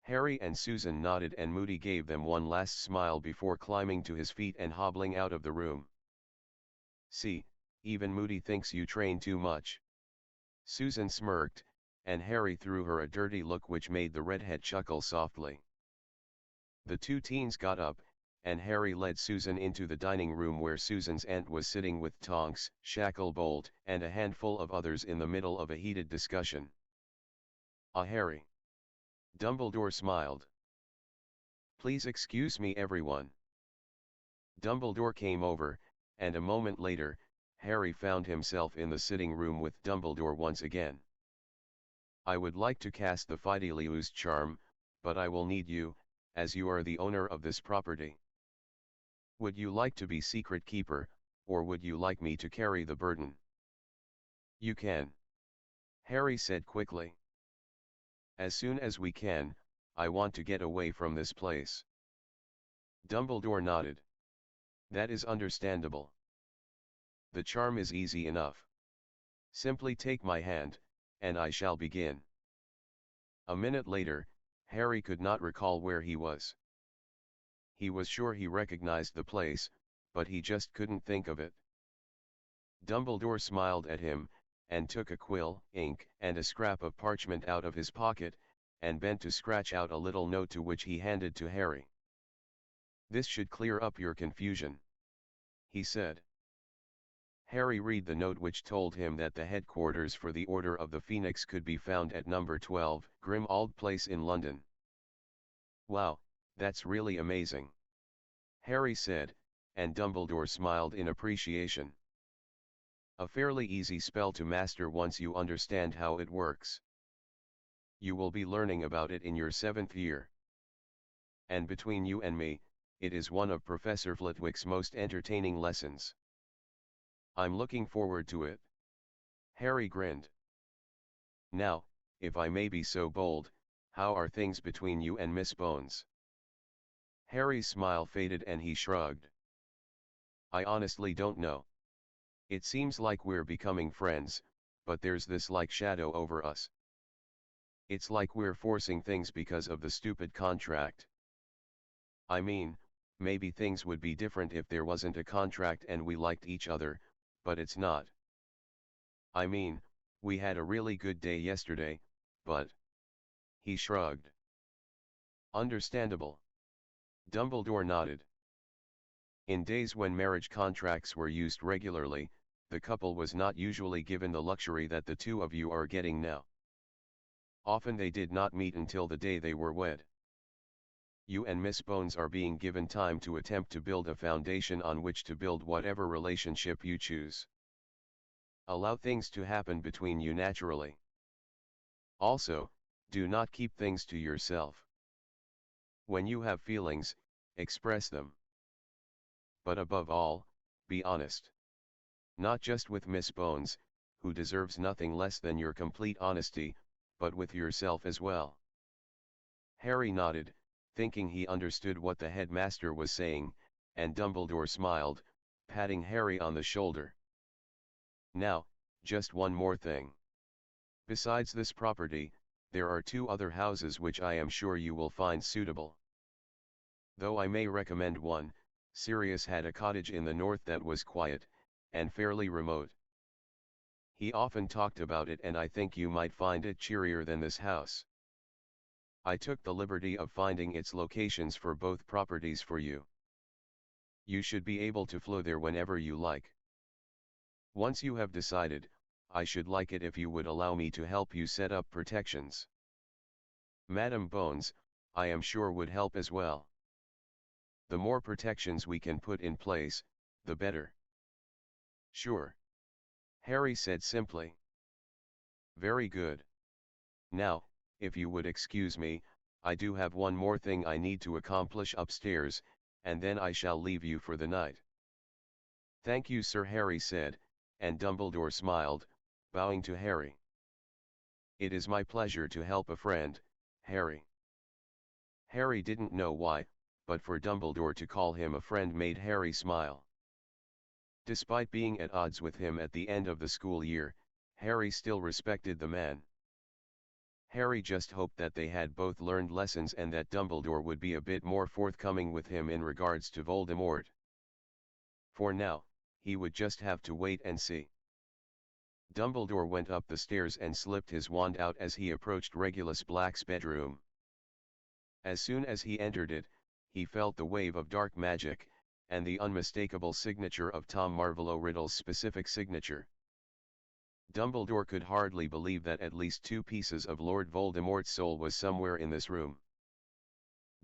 Harry and Susan nodded and Moody gave them one last smile before climbing to his feet and hobbling out of the room. See, even Moody thinks you train too much. Susan smirked, and Harry threw her a dirty look which made the redhead chuckle softly. The two teens got up, and Harry led Susan into the dining room where Susan's aunt was sitting with Tonks, Shacklebolt, and a handful of others in the middle of a heated discussion. "Ah, Harry." Dumbledore smiled. "Please excuse me, everyone." Dumbledore came over, and a moment later, Harry found himself in the sitting room with Dumbledore once again. "I would like to cast the Fidelius charm, but I will need you, as you are the owner of this property. Would you like to be secret keeper, or would you like me to carry the burden?" "You can," Harry said quickly. "As soon as we can, I want to get away from this place." Dumbledore nodded. "That is understandable. The charm is easy enough. Simply take my hand, and I shall begin." A minute later, Harry could not recall where he was. He was sure he recognized the place, but he just couldn't think of it. Dumbledore smiled at him, and took a quill, ink, and a scrap of parchment out of his pocket, and bent to scratch out a little note to which he handed to Harry. "This should clear up your confusion," he said. Harry read the note which told him that the headquarters for the Order of the Phoenix could be found at number 12, Grimmauld Place in London. "Wow, that's really amazing," Harry said, and Dumbledore smiled in appreciation. "A fairly easy spell to master once you understand how it works. You will be learning about it in your 7th year. And between you and me, it is one of Professor Flitwick's most entertaining lessons. I'm looking forward to it." Harry grinned. "Now, if I may be so bold, how are things between you and Miss Bones?" Harry's smile faded and he shrugged. "I honestly don't know. It seems like we're becoming friends, but there's this like shadow over us. It's like we're forcing things because of the stupid contract. I mean, maybe things would be different if there wasn't a contract and we liked each other, but it's not. I mean, we had a really good day yesterday, but..." He shrugged. "Understandable." Dumbledore nodded. In days when marriage contracts were used regularly, the couple was not usually given the luxury that the two of you are getting now. Often they did not meet until the day they were wed. You and Miss Bones are being given time to attempt to build a foundation on which to build whatever relationship you choose. Allow things to happen between you naturally. Also, do not keep things to yourself. When you have feelings, express them. But above all, be honest. Not just with Miss Bones, who deserves nothing less than your complete honesty, but with yourself as well." Harry nodded, thinking he understood what the headmaster was saying, and Dumbledore smiled, patting Harry on the shoulder. "Now, just one more thing. Besides this property, there are 2 other houses which I am sure you will find suitable. Though I may recommend one, Sirius had a cottage in the north that was quiet, and fairly remote. He often talked about it and I think you might find it cheerier than this house. I took the liberty of finding its locations for both properties for you. You should be able to flow there whenever you like. Once you have decided, I should like it if you would allow me to help you set up protections. Madam Bones, I am sure would help as well. The more protections we can put in place, the better. Sure. Harry said simply. Very good. Now, if you would excuse me, I do have one more thing I need to accomplish upstairs, and then I shall leave you for the night. Thank you, Sir, Harry said, and Dumbledore smiled, bowing to Harry. It is my pleasure to help a friend, Harry. Harry didn't know why, but for Dumbledore to call him a friend made Harry smile. Despite being at odds with him at the end of the school year, Harry still respected the man. Harry just hoped that they had both learned lessons and that Dumbledore would be a bit more forthcoming with him in regards to Voldemort. For now, he would just have to wait and see. Dumbledore went up the stairs and slipped his wand out as he approached Regulus Black's bedroom. As soon as he entered it, he felt the wave of dark magic, and the unmistakable signature of Tom Marvolo Riddle's specific signature. Dumbledore could hardly believe that at least 2 pieces of Lord Voldemort's soul was somewhere in this room.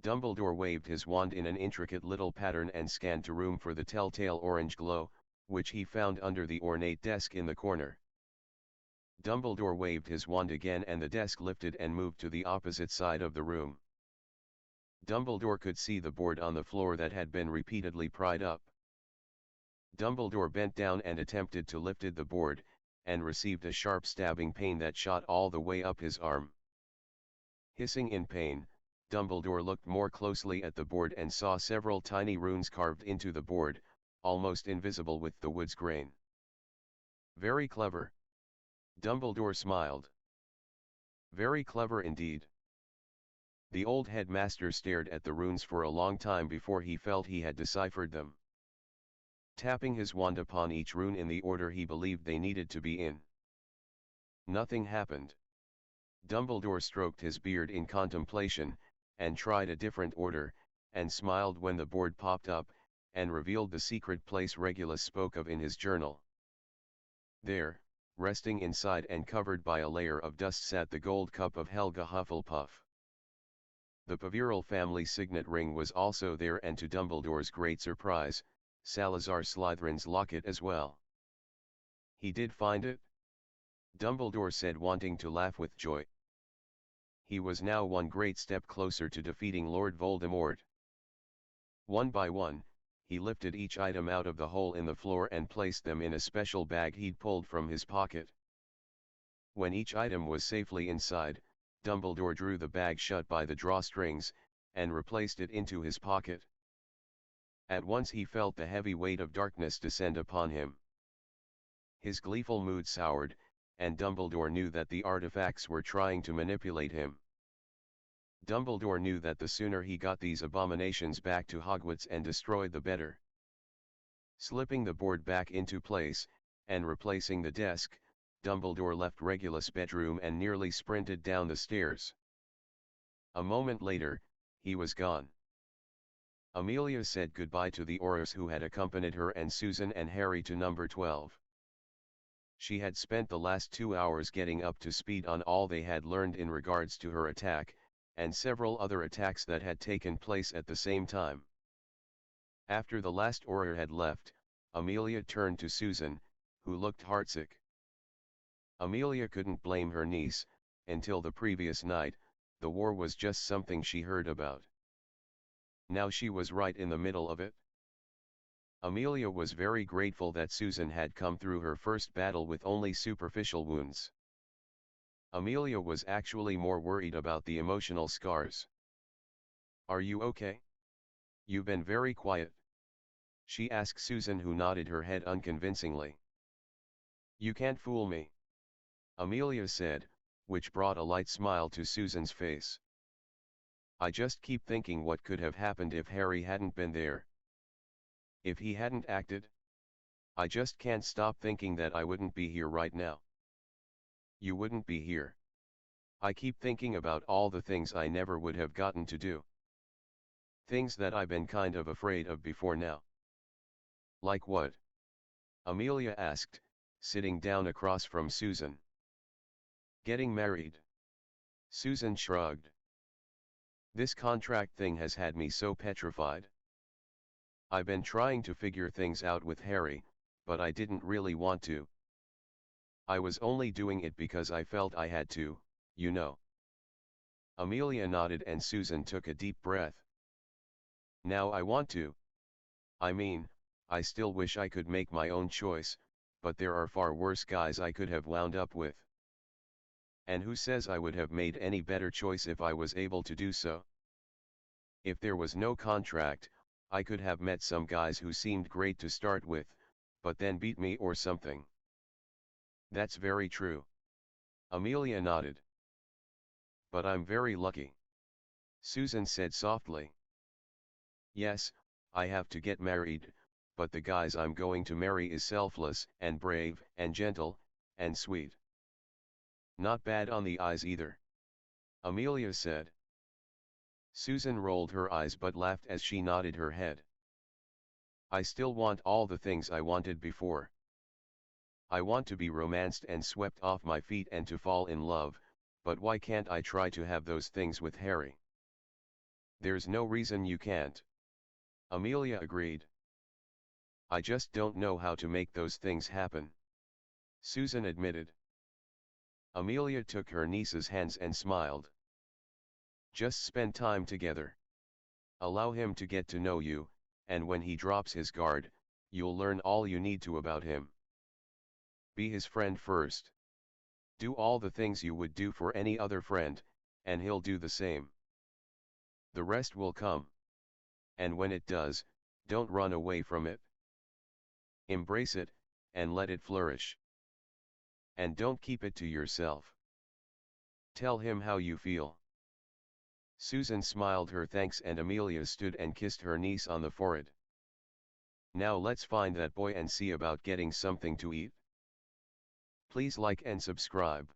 Dumbledore waved his wand in an intricate little pattern and scanned the room for the telltale orange glow, which he found under the ornate desk in the corner. Dumbledore waved his wand again and the desk lifted and moved to the opposite side of the room. Dumbledore could see the board on the floor that had been repeatedly pried up. Dumbledore bent down and attempted to lift the board, and received a sharp stabbing pain that shot all the way up his arm. Hissing in pain, Dumbledore looked more closely at the board and saw several tiny runes carved into the board, almost invisible with the wood's grain. Very clever. Dumbledore smiled. Very clever indeed. The old headmaster stared at the runes for a long time before he felt he had deciphered them. Tapping his wand upon each rune in the order he believed they needed to be in. Nothing happened. Dumbledore stroked his beard in contemplation, and tried a different order, and smiled when the board popped up, and revealed the secret place Regulus spoke of in his journal. There, resting inside and covered by a layer of dust sat the gold cup of Helga Hufflepuff. The Peveril family signet ring was also there, and to Dumbledore's great surprise, Salazar Slytherin's locket as well. He did find it? Dumbledore said, wanting to laugh with joy. He was now one great step closer to defeating Lord Voldemort. One by one, he lifted each item out of the hole in the floor and placed them in a special bag he'd pulled from his pocket. When each item was safely inside, Dumbledore drew the bag shut by the drawstrings, and replaced it into his pocket. At once he felt the heavy weight of darkness descend upon him. His gleeful mood soured, and Dumbledore knew that the artifacts were trying to manipulate him. Dumbledore knew that the sooner he got these abominations back to Hogwarts and destroyed, the better. Slipping the board back into place, and replacing the desk, Dumbledore left Regulus' bedroom and nearly sprinted down the stairs. A moment later, he was gone. Amelia said goodbye to the Aurors who had accompanied her and Susan and Harry to number 12. She had spent the last 2 hours getting up to speed on all they had learned in regards to her attack, and several other attacks that had taken place at the same time. After the last Auror had left, Amelia turned to Susan, who looked heartsick. Amelia couldn't blame her niece. Until the previous night, the war was just something she heard about. Now she was right in the middle of it. Amelia was very grateful that Susan had come through her first battle with only superficial wounds. Amelia was actually more worried about the emotional scars. "Are you okay? You've been very quiet," she asked Susan, who nodded her head unconvincingly. "You can't fool me," Amelia said, which brought a light smile to Susan's face. "I just keep thinking what could have happened if Harry hadn't been there. If he hadn't acted. I just can't stop thinking that I wouldn't be here right now." "You wouldn't be here. I keep thinking about all the things I never would have gotten to do. Things that I've been kind of afraid of before now." Like what? Amelia asked, sitting down across from Susan. Getting married. Susan shrugged. This contract thing has had me so petrified. I've been trying to figure things out with Harry, but I didn't really want to. I was only doing it because I felt I had to, you know. Amelia nodded and Susan took a deep breath. Now I want to. I mean, I still wish I could make my own choice, but there are far worse guys I could have wound up with. And who says I would have made any better choice if I was able to do so? If there was no contract, I could have met some guys who seemed great to start with, but then beat me or something. That's very true. Amelia nodded. But I'm very lucky. Susan said softly. Yes, I have to get married, but the guys I'm going to marry is selfless and brave and gentle and sweet. Not bad on the eyes either. Amelia said. Susan rolled her eyes but laughed as she nodded her head. I still want all the things I wanted before. I want to be romanced and swept off my feet and to fall in love, but why can't I try to have those things with Harry? There's no reason you can't. Amelia agreed. I just don't know how to make those things happen. Susan admitted. Amelia took her niece's hands and smiled. Just spend time together. Allow him to get to know you, and when he drops his guard, you'll learn all you need to about him. Be his friend first. Do all the things you would do for any other friend, and he'll do the same. The rest will come. And when it does, don't run away from it. Embrace it, and let it flourish. And don't keep it to yourself. Tell him how you feel. Susan smiled her thanks and Amelia stood and kissed her niece on the forehead. Now let's find that boy and see about getting something to eat. Please like and subscribe.